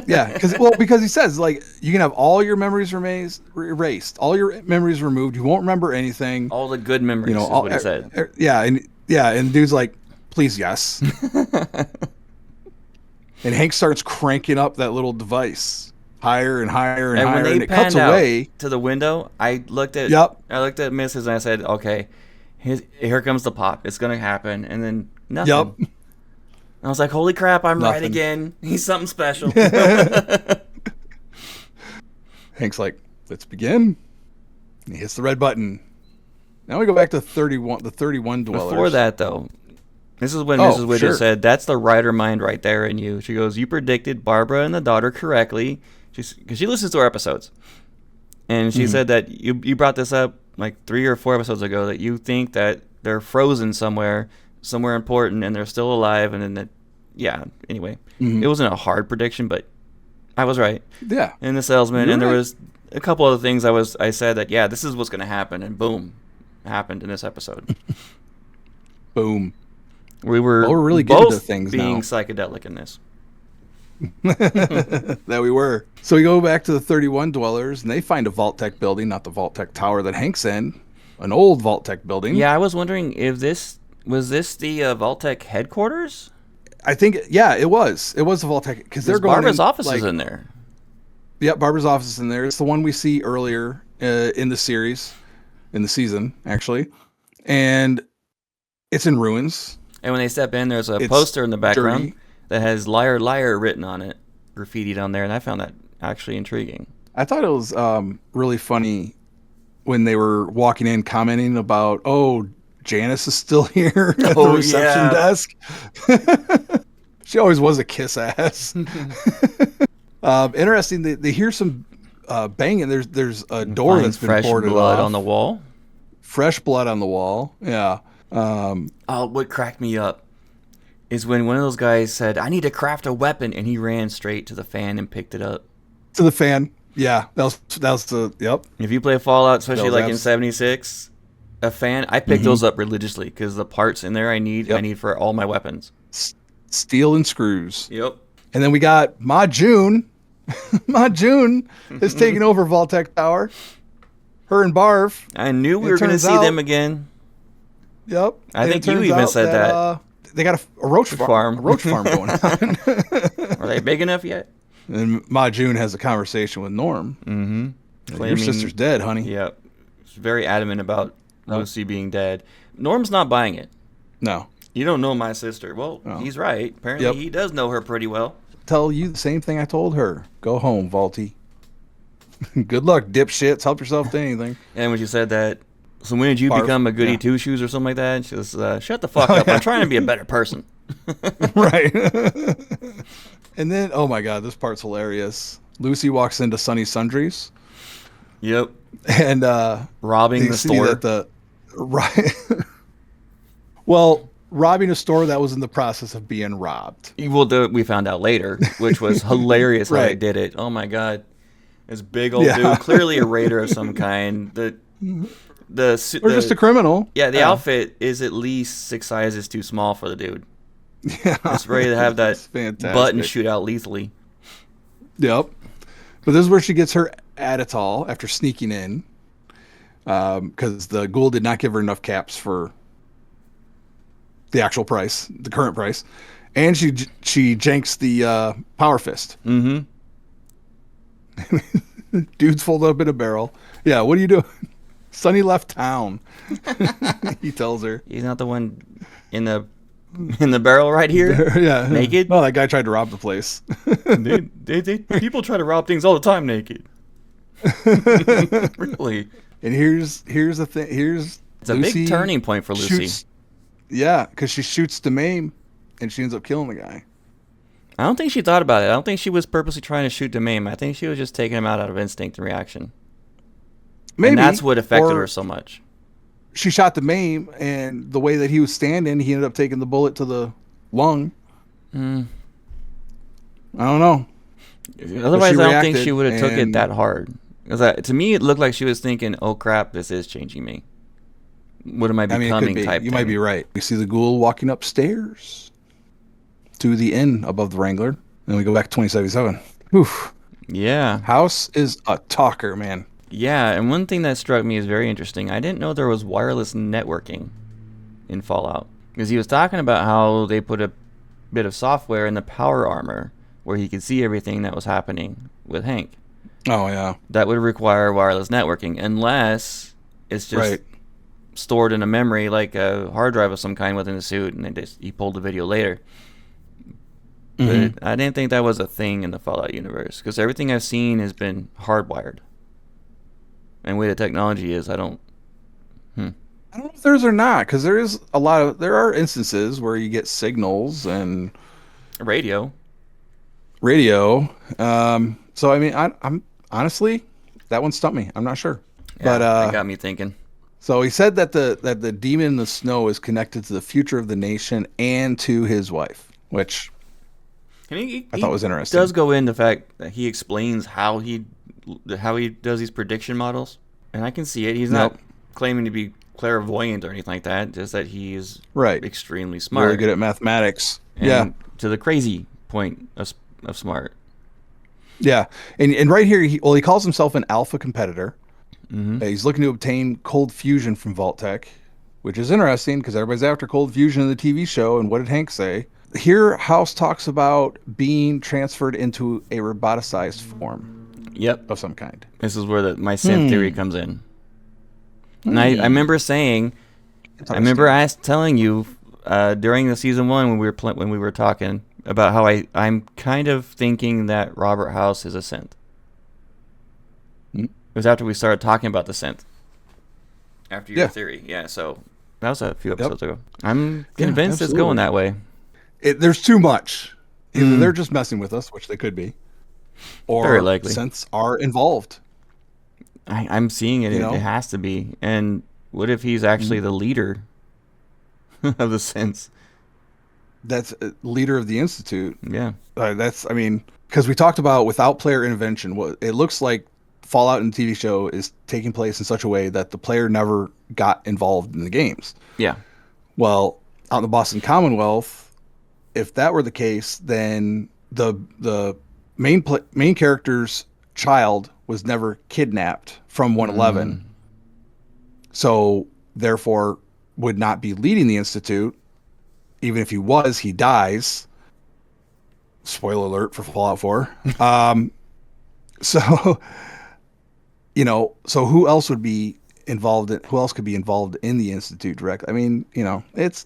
Yeah, because he says, like, you can have all your memories erased, all your memories removed. You won't remember anything. All the good memories, is what he said. And dude's like, please, yes. And Hank starts cranking up that little device higher and higher and higher, and it cuts away to the window. I looked at Mrs. and I said, okay, here comes the pop. It's gonna happen, and then nothing. Yep. I was like, holy crap, I'm right again. He's something special. Hank's like, let's begin. And he hits the red button. Now we go back to the 31 dwellers. Before that, though, this is when Mrs. Wigit said, that's the writer mind right there in you. She goes, you predicted Barbara and the daughter correctly. Because she listens to our episodes. And she said that you brought this up like 3 or 4 episodes ago, that you think that they're frozen somewhere important, and they're still alive. And then anyway, it wasn't a hard prediction, but I was right. Yeah. And the salesman, and there was a couple other things I said that, this is what's going to happen. And boom, happened in this episode. Boom. We're really both into things being now. psychedelic in this. That we were. So we go back to the 31 dwellers, and they find a Vault-Tec building, not the Vault-Tec tower that Hank's in, an old Vault-Tec building. Yeah, I was wondering if this was the Vault-Tec headquarters. I think it was. It was the Vault-Tec because they're going. Barbara's office is in there. Yeah, Barbara's office is in there. It's the one we see earlier in the series, in the season actually, and it's in ruins. And when they step in, there's a poster in the background that has "Liar, Liar" written on it, graffitied on there, and I found that actually intriguing. I thought it was really funny when they were walking in, commenting about, Janice is still here at the reception desk. She always was a kiss ass. Interesting. They hear some banging. There's a door that's been boarded off. Fresh blood on the wall. Fresh blood on the wall. Yeah. What cracked me up is when one of those guys said, I need to craft a weapon, and he ran straight to the fan and picked it up. To the fan. Yeah. That was the, yep. If you play Fallout, especially like in 76, a fan, I pick those up religiously because the parts in there I need for all my weapons. Steel and screws. Yep. And then we got Ma June. Ma June is taking over Vault-Tec Tower. Her and Barf. I knew we were going to see them again. Yep. I think you even said that. They got a roach farm. A roach farm going on. Are they big enough yet? And Ma June has a conversation with Norm. Mm-hmm. Your sister's dead, honey. Yep. She's very adamant about Lucy being dead. Norm's not buying it. No. You don't know my sister. Well, he's right. Apparently, he does know her pretty well. Tell you the same thing I told her. Go home, Vaulty. Good luck, dipshits. Help yourself to anything. And when she said that, so when did you become a goody two-shoes or something like that? She was, shut the fuck up. I'm trying to be a better person. Right. And then, oh my God, this part's hilarious. Lucy walks into Sunny Sundries. Yep. And robbing the store. Well, robbing a store that was in the process of being robbed. Well, we found out later, which was hilarious how they did it. Oh my God. This big old dude, clearly a raider of some kind. Or just a criminal. Yeah, the outfit is at least 6 sizes too small for the dude. Yeah. It's ready to have that button shoot out lethally. Yep. But this is where she gets her Adderall after sneaking in. Because the ghoul did not give her enough caps for the actual price, the current price. And she janks the power fist. Mm-hmm. Dude's folded up in a barrel. Yeah, what are you doing? Sonny left town. He tells her. He's not the one in the barrel right here? Yeah. Naked? No, that guy tried to rob the place. People try to rob things all the time naked. Really? And here's the thing. It's Lucy, a big turning point for Lucy. Because she shoots to maim, and she ends up killing the guy. I don't think she thought about it. I don't think she was purposely trying to shoot to maim. I think she was just taking him out of instinct and reaction. Maybe. And that's what affected her so much. She shot the maim, and the way that he was standing, he ended up taking the bullet to the lung. I don't know. Otherwise, I don't think she would have took it that hard. To me, it looked like she was thinking, oh, crap, this is changing me. What am I I mean, it becoming could be. type You might be right. We see the ghoul walking upstairs to the inn above the Wrangler. Then we go back to 2077. Whew. Yeah. House is a talker, man. Yeah, and one thing that struck me as very interesting, I didn't know there was wireless networking in Fallout. Because he was talking about how they put a bit of software in the power armor where he could see everything that was happening with Hank. Oh, yeah. That would require wireless networking, unless it's just stored in a memory, like a hard drive of some kind within the suit, and he pulled the video later. But I didn't think that was a thing in the Fallout universe, because everything I've seen has been hardwired. And the way the technology is, I don't know if there's or not, because there are instances where you get signals and radio. So I mean, I'm honestly, that one stumped me. I'm not sure, but that got me thinking. So he said that the demon in the snow is connected to the future of the nation and to his wife, which I thought was interesting. Does go into the fact that he explains how he does these prediction models, and I can see it. He's not claiming to be clairvoyant or anything like that, just that he's extremely smart, really good at mathematics. And to the crazy point of smart. Yeah, and right here, he calls himself an alpha competitor. He's looking to obtain cold fusion from Vault-Tec, which is interesting because everybody's after cold fusion in the TV show. And what did Hank say? Here, House talks about being transferred into a roboticized form. Yep. Of some kind. This is where my synth theory comes in. And I remember saying, telling you during the season 1 when we were talking about how I'm kind of thinking that Robert House is a synth. It was after we started talking about the synth. After your theory. Yeah, so that was a few episodes ago. I'm convinced it's going that way. There's too much. Either they're just messing with us, which they could be, or very likely synths are involved. I'm seeing it. It has to be. And what if he's actually the leader of the synths? That's leader of the Institute. Yeah. Because we talked about without player intervention, it looks like Fallout in the TV show is taking place in such a way that the player never got involved in the games. Yeah. Well, out in the Boston Commonwealth, if that were the case, then the main character's child was never kidnapped from 111. So therefore would not be leading the Institute. Even if he was, he dies. Spoiler alert for Fallout 4. So who else would be involved who else could be involved in the Institute directly? I mean, it's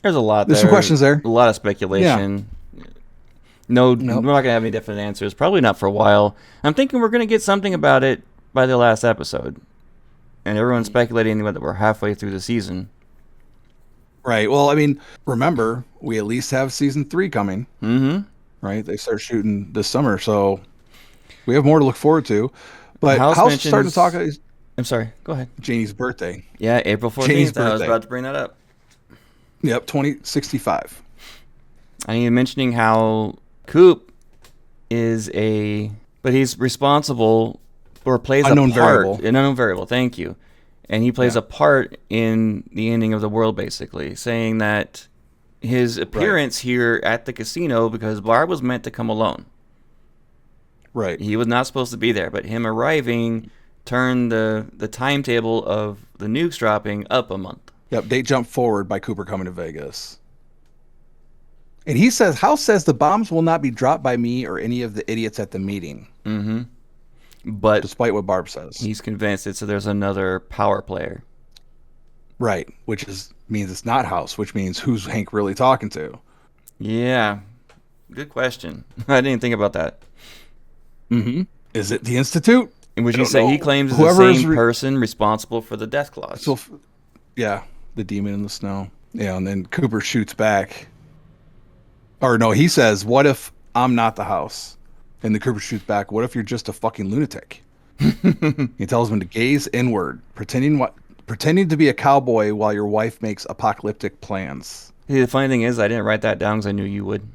there's a lot there's some questions there. A lot of speculation. Yeah. No, we're not going to have any definite answers. Probably not for a while. I'm thinking we're going to get something about it by the last episode. And everyone's speculating that we're halfway through the season. Right. Well, I mean, remember, we at least have season 3 coming. Right? They start shooting this summer, so we have more to look forward to. But House started to talk. I'm sorry. Go ahead. Janie's birthday. Yeah, April 14th. I was about to bring that up. Yep, 2065. And you're mentioning how Coop is but he's responsible or plays an unknown variable. Thank you. And he plays a part in the ending of the world, basically, saying that his appearance here at the casino, because Barb was meant to come alone. Right. He was not supposed to be there, but him arriving turned the timetable of the nukes dropping up a month. Yep, date jump forward by Cooper coming to Vegas. And House says the bombs will not be dropped by me or any of the idiots at the meeting. But despite what Barb says, he's convinced there's another power player. Right, which means it's not House, which means who's Hank really talking to? Yeah, good question. I didn't think about that. Is it the Institute? And would you say he claims it's the same person responsible for the death clause? So, yeah, the demon in the snow. Yeah, and then Cooper shoots back. Or no, he says, "What if I'm not the House?" And the Cooper shoots back, "What if you're just a fucking lunatic?" He tells him to gaze inward, pretending to be a cowboy while your wife makes apocalyptic plans. The funny thing is, I didn't write that down because I knew you would.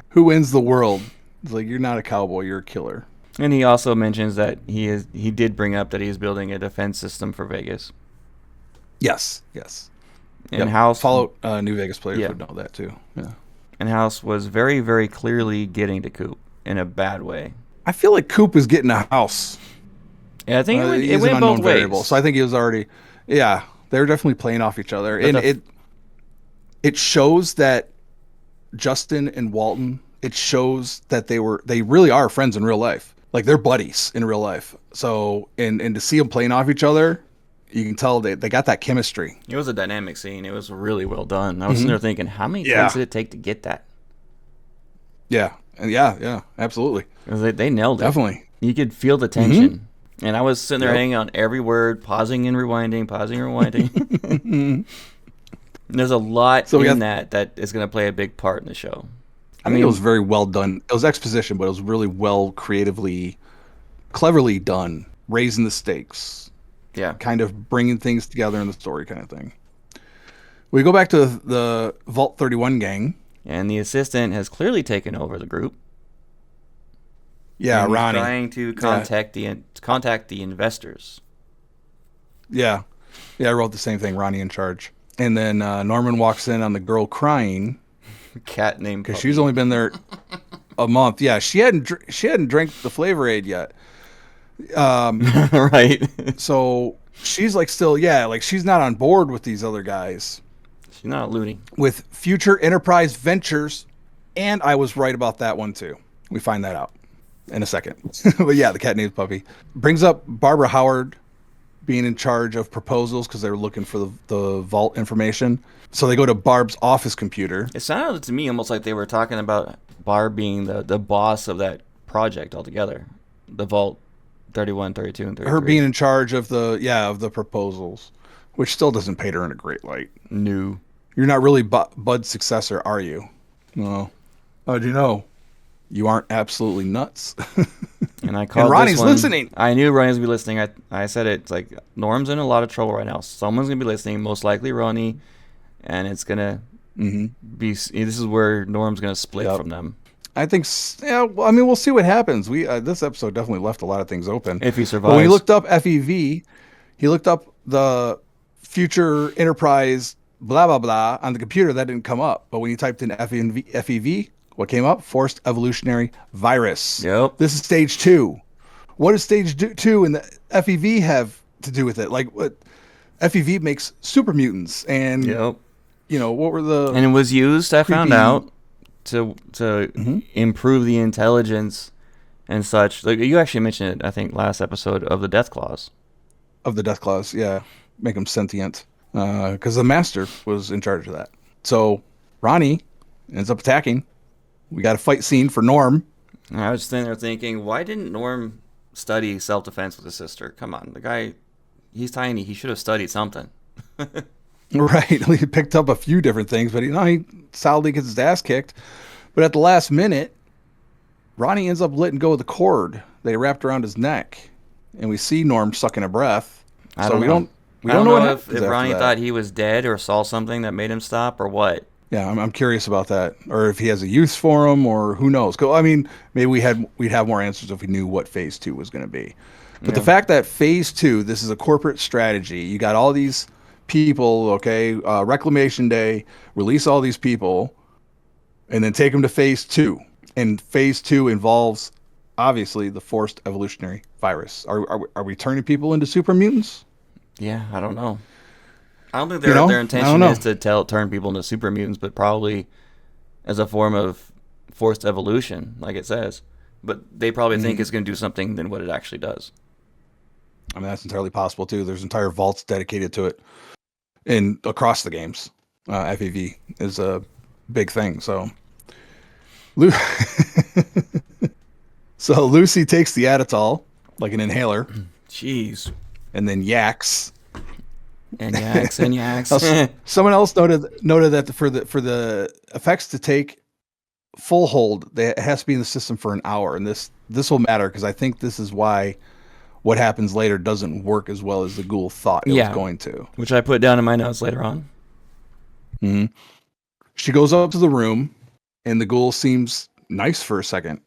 Who ends the world? It's like, you're not a cowboy, you're a killer. And he also mentions that he did bring up that he's building a defense system for Vegas. Yes. And House Fallout New Vegas players would know that too. Yeah. And House was very, very clearly getting to Coop in a bad way. I feel like Coop is getting a House. Yeah, I think it went both ways. Variable, so I think he was already. Yeah, they're definitely playing off each other, but and it shows that Justin and Walton. It shows that they really are friends in real life. Like they're buddies in real life. So and to see them playing off each other, you can tell they got that chemistry. It was a dynamic scene. It was really well done. I was sitting there thinking, how many takes did it take to get that? Yeah, and yeah, absolutely. They nailed it. Definitely. You could feel the tension. And I was sitting there hanging on every word, pausing and rewinding. There's a lot in that is going to play a big part in the show. I mean, it was very well done. It was exposition, but it was really well cleverly done, raising the stakes. Yeah. Kind of bringing things together in the story kind of thing. We go back to the Vault 31 gang. And the assistant has clearly taken over the group. Yeah, Ronnie. Trying to contact the investors. Yeah, I wrote the same thing. Ronnie in charge, and then Norman walks in on the girl crying. Cat named because she's only been there a month. Yeah, she hadn't drank the Flavor Aid yet. Right. So she's like still like she's not on board with these other guys. She's not looting with Future Enterprise Ventures, and I was right about that one too. We find that out in a second. But yeah, the cat named Puppy brings up Barbara Howard being in charge of proposals because they were looking for the vault information. So they go to Barb's office computer. It sounded to me almost like they were talking about Barb being the boss of that project altogether. The Vault 31, 32, and 33. Her being in charge of the proposals, which still doesn't paint her in a great light. No. You're not really Bud's successor, are you? No. How'd you know? You aren't absolutely nuts. And I called Ronnie's this one, listening. I knew Ronnie was going to be listening. I said it. It's like, Norm's in a lot of trouble right now. Someone's going to be listening, most likely Ronnie. And it's going to be... This is where Norm's going to split from them. I think... Yeah, well, I mean, we'll see what happens. This episode definitely left a lot of things open. If he survives. But when he looked up FEV, he looked up the Future Enterprise blah, blah, blah on the computer. That didn't come up. But when you typed in FEV... What came up? Forced evolutionary virus. Yep. This is stage 2. What does stage 2 and the FEV have to do with it? Like, what? FEV makes super mutants, and what were the? And it was used. I found out to improve the intelligence and such. Like you actually mentioned it, I think, last episode of the Death Claws. Of the Death Claws, yeah, make them sentient. Because the Master was in charge of that. So Ronnie ends up attacking. We got a fight scene for Norm. I was sitting there thinking, why didn't Norm study self-defense with his sister? Come on, the guy, he's tiny. He should have studied something. Right. He picked up a few different things, but he solidly gets his ass kicked. But at the last minute, Ronnie ends up letting go of the cord they wrapped around his neck, and we see Norm sucking a breath. I don't know if Ronnie thought he was dead or saw something that made him stop or what. Yeah, I'm curious about that, or if he has a use for him, or who knows. I mean, maybe we'd have more answers if we knew what Phase 2 was going to be. But the fact that Phase 2, this is a corporate strategy. You got all these people, Reclamation Day, release all these people, and then take them to Phase 2. And Phase 2 involves, obviously, the forced evolutionary virus. Are we turning people into super mutants? Yeah, I don't know. I don't think their intention is to turn people into super mutants, but probably as a form of forced evolution, like it says. But they probably think it's going to do something than what it actually does. I mean, that's entirely possible, too. There's entire vaults dedicated to it across the games. FEV is a big thing. So Lucy takes the Adderall, like an inhaler. Jeez. And then yaks. And yaks. Someone else noted that for the effects to take full hold, it has to be in the system for an hour, and this will matter because I think this is why what happens later doesn't work as well as the ghoul thought it was going to. Which I put down in my notes later on. Mm-hmm. She goes up to the room, and the ghoul seems nice for a second.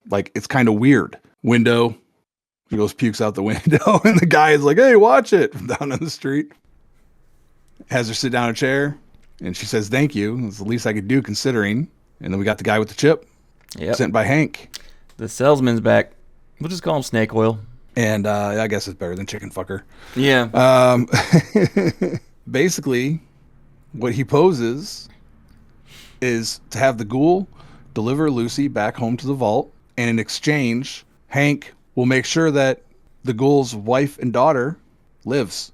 Like, it's kind of weird. Window. He goes, pukes out the window, and the guy is like, "Hey, watch it," from down on the street. Has her sit down in a chair, and she says, "Thank you. It's the least I could do, considering." And then we got the guy with the chip, sent by Hank. The salesman's back. We'll just call him Snake Oil. And I guess it's better than Chicken Fucker. Yeah. Basically, what he poses is to have the ghoul deliver Lucy back home to the vault, and in exchange, Hank will make sure that the ghoul's wife and daughter lives.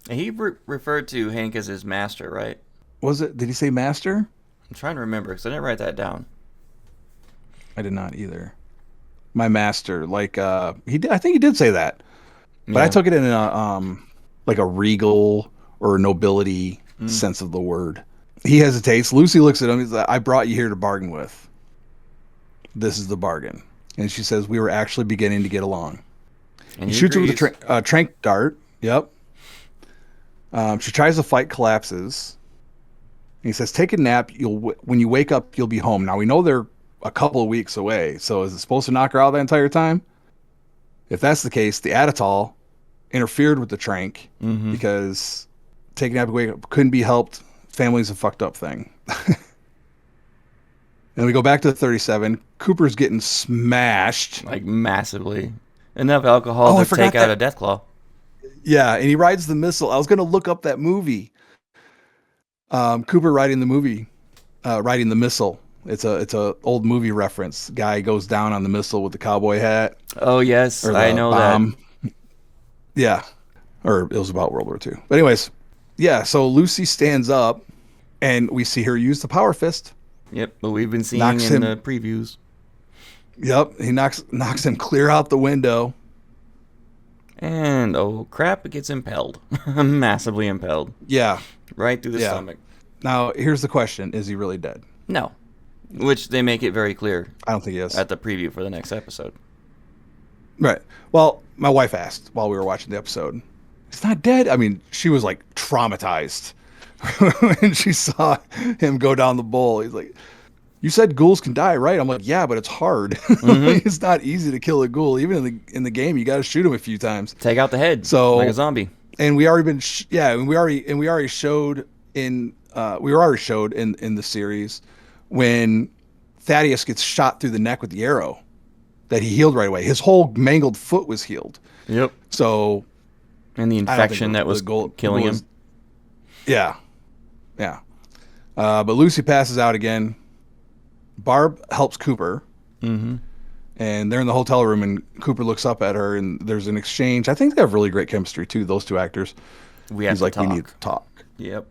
He referred to Hank as his master, right? Was it? Did he say master? I'm trying to remember because I didn't write that down. I did not either. My master, like he did, I think he did say that, but I took it in a like a regal or nobility sense of the word. He hesitates. Lucy looks at him. He's like, "I brought you here to bargain with. This is the bargain." And she says, "We were actually beginning to get along." And he shoots her with a tranq dart. Yep. She tries to fight, collapses. And he says, "Take a nap. When you wake up, you'll be home." Now we know they're a couple of weeks away. So is it supposed to knock her out the entire time? If that's the case, the Aditol interfered with the tranq because taking a nap and wake up couldn't be helped. Family's a fucked up thing. And we go back to the 37. Cooper's getting smashed. Like massively. Enough alcohol to take out a Deathclaw. Yeah, and he rides the missile. I was going to look up that movie. Cooper riding the missile. It's a old movie reference. Guy goes down on the missile with the cowboy hat. Oh yes, I know bomb. That. Yeah, or it was about World War II. But anyways, yeah. So Lucy stands up, and we see her use the power fist. Yep, but we've been seeing in the previews. Yep, he knocks him clear out the window. And oh crap, it gets impelled, massively impelled. Yeah, right through the stomach. Now here's the question: is he really dead? No. Which they make it very clear. I don't think he is. At the preview for the next episode. Right. Well, my wife asked while we were watching the episode, "He's not dead?" I mean, she was like traumatized when she saw him go down the bowl. He's like, "You said ghouls can die, right?" I'm like, "Yeah, but it's hard. It's not easy to kill a ghoul. Even in the game, you got to shoot him a few times. Take out the head, like a zombie." And we already showed in the series when Thaddeus gets shot through the neck with the arrow, that he healed right away. His whole mangled foot was healed. Yep. So, and the infection that was killing him. Yeah. But Lucy passes out again. Barb helps Cooper. And they're in the hotel room, and Cooper looks up at her, and there's an exchange. I think they have really great chemistry too, those two actors. He's like, "We need to talk." Yep.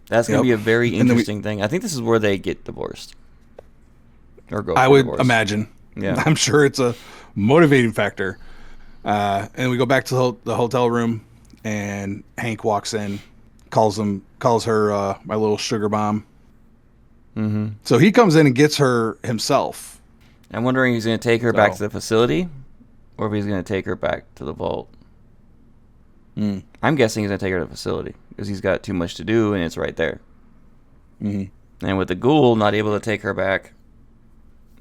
That's going to be a very interesting thing. I think this is where they get divorced. Or go I would divorce. imagine. Yeah. I'm sure it's a motivating factor. And we go back to the hotel room, and Hank walks in, calls her my little sugar bomb. So he comes in and gets her himself. I'm wondering if he's going to take her back to the facility, or if he's going to take her back to the vault. I'm guessing he's going to take her to the facility, because he's got too much to do, and it's right there. And with the ghoul not able to take her back,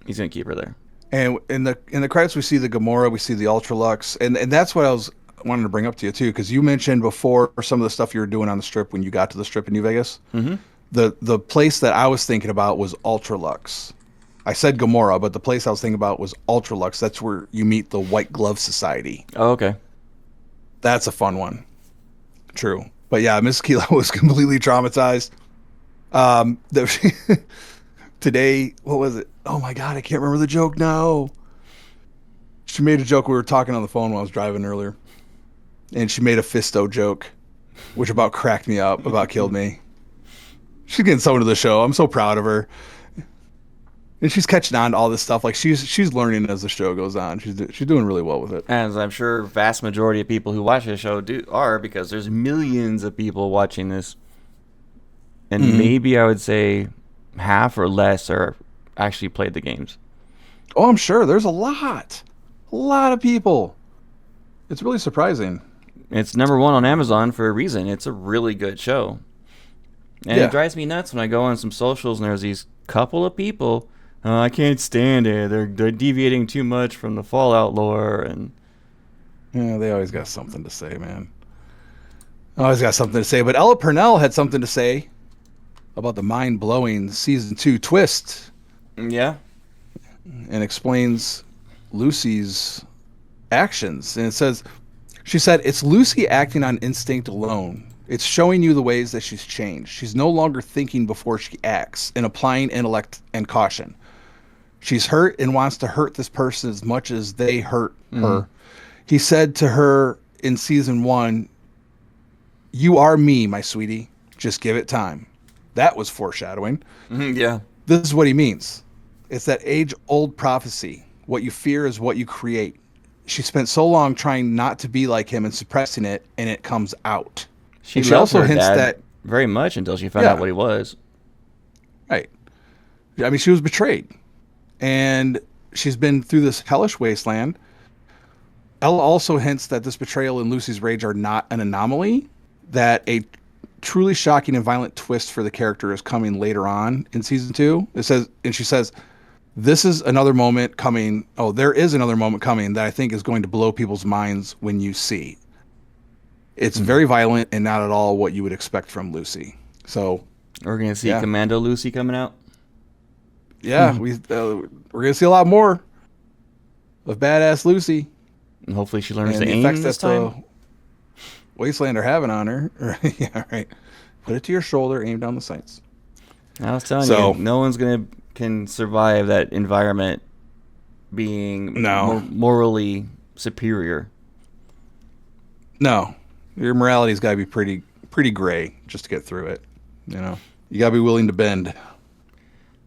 he's going to keep her there. And in the credits, we see the Gamora, we see the Ultralux, and that's what I wanted to bring up to you too, because you mentioned before some of the stuff you were doing on the strip when you got to the strip in New Vegas. The place that I was thinking about was Ultralux. I said Gamora, but the place I was thinking about was Ultralux. That's where you meet the White Glove Society. Oh, okay. That's a fun one. True. But yeah, Miss Keela was completely traumatized. Today, what was it? Oh my God, I can't remember the joke now. She made a joke. We were talking on the phone while I was driving earlier. And she made a fisto joke, which about cracked me up, about killed me. She's getting so into the show. I'm so proud of her. And she's catching on to all this stuff. Like she's learning as the show goes on. She's doing really well with it. As I'm sure vast majority of people who watch the show are, because there's millions of people watching this. And maybe I would say half or less are actually played the games. Oh, I'm sure. There's a lot of people. It's really surprising. It's number one on Amazon for a reason. It's a really good show. And it drives me nuts when I go on some socials and there's these couple of people I can't stand it. They're deviating too much from the Fallout lore, and yeah, they always got something to say, man. Always got something to say. But Ella Purnell had something to say about the mind-blowing season 2 twist. Yeah, and explains Lucy's actions. And she said, it's Lucy acting on instinct alone. It's showing you the ways that she's changed. She's no longer thinking before she acts and applying intellect and caution. She's hurt and wants to hurt this person as much as they hurt her. He said to her in season 1, you are me, my sweetie. Just give it time. That was foreshadowing. Yeah. This is what he means. It's that age-old prophecy. What you fear is what you create. She spent so long trying not to be like him and suppressing it, and it comes out. She also hints that very much until she found out what he was. Right. I mean, she was betrayed. And she's been through this hellish wasteland. Ella also hints that this betrayal and Lucy's rage are not an anomaly, that a truly shocking and violent twist for the character is coming later on in season 2. She says, this is another moment coming. Oh, there is another moment coming that I think is going to blow people's minds when you see. It's very violent and not at all what you would expect from Lucy. So we're going to see Commando Lucy coming out. Yeah, we're going to see a lot more of badass Lucy. And hopefully she learns to aim this time. The Wasteland are having on her. Yeah, right. Put it to your shoulder, aim down the sights. I was telling you, no one's can survive that environment being morally superior. No, your morality's got to be pretty gray just to get through it. You know, you got to be willing to bend.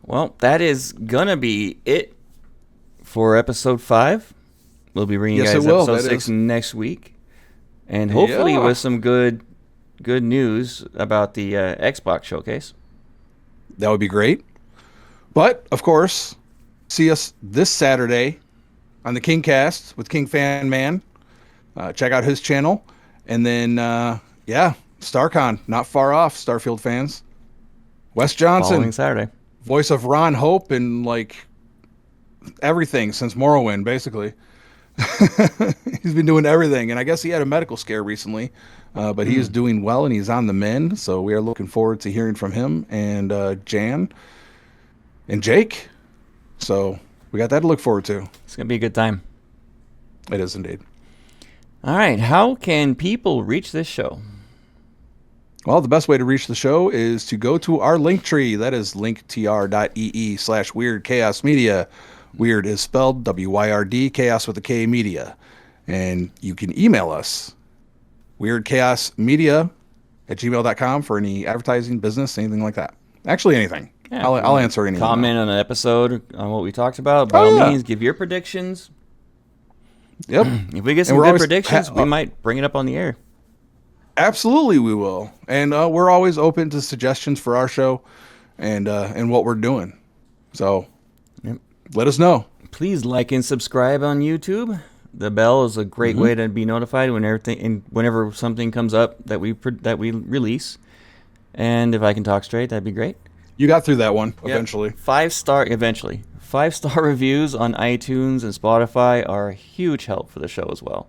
Well, that is gonna be it for episode 5. We'll be bringing you guys episode 6 next week, and hopefully with some good news about the Xbox showcase. That would be great. But of course, see us this Saturday on the Kingcast with King Fan Man. Check out his channel, and then StarCon, not far off, Starfield fans. Wes Johnson, following Saturday, voice of Ron Hope and like everything since Morrowind, basically. He's been doing everything, and I guess he had a medical scare recently, but he is doing well and he's on the mend. So we are looking forward to hearing from him and Jan and Jake. So we got that to look forward to. It's gonna be a good time. It is indeed. All right, how can people reach this show? Well, the best way to reach the show is to go to our link tree. That is linktr.ee/wyrdkhaosmedia. Wyrd is spelled W-Y-R-D, chaos with a K, media. And you can email us, wyrdkhaosmedia@gmail.com for any advertising, business, anything like that. Actually, anything. Yeah, I'll answer any. Comment on an episode on what we talked about. By all means, give your predictions. Yep. If we get some good predictions, we might bring it up on the air. Absolutely, we will. And we're always open to suggestions for our show and what we're doing. So let us know. Please like and subscribe on YouTube. The bell is a great way to be notified whenever something comes up that we release. And if I can talk straight, that'd be great. You got through that one eventually. 5-star eventually. 5-star reviews on iTunes and Spotify are a huge help for the show as well.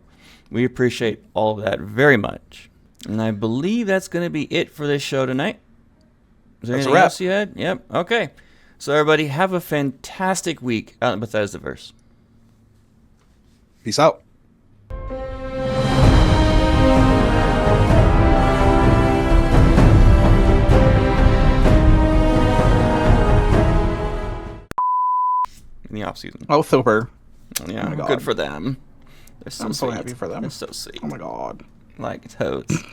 We appreciate all of that very much. And I believe that's going to be it for this show tonight. Is there anything else you had? Yep. Okay. So everybody, have a fantastic week out in Bethesdaverse. Peace out. In the off season. Oh, super. Yeah, good for them. I'm so happy for them. They're so sweet. Oh my god. Like toads.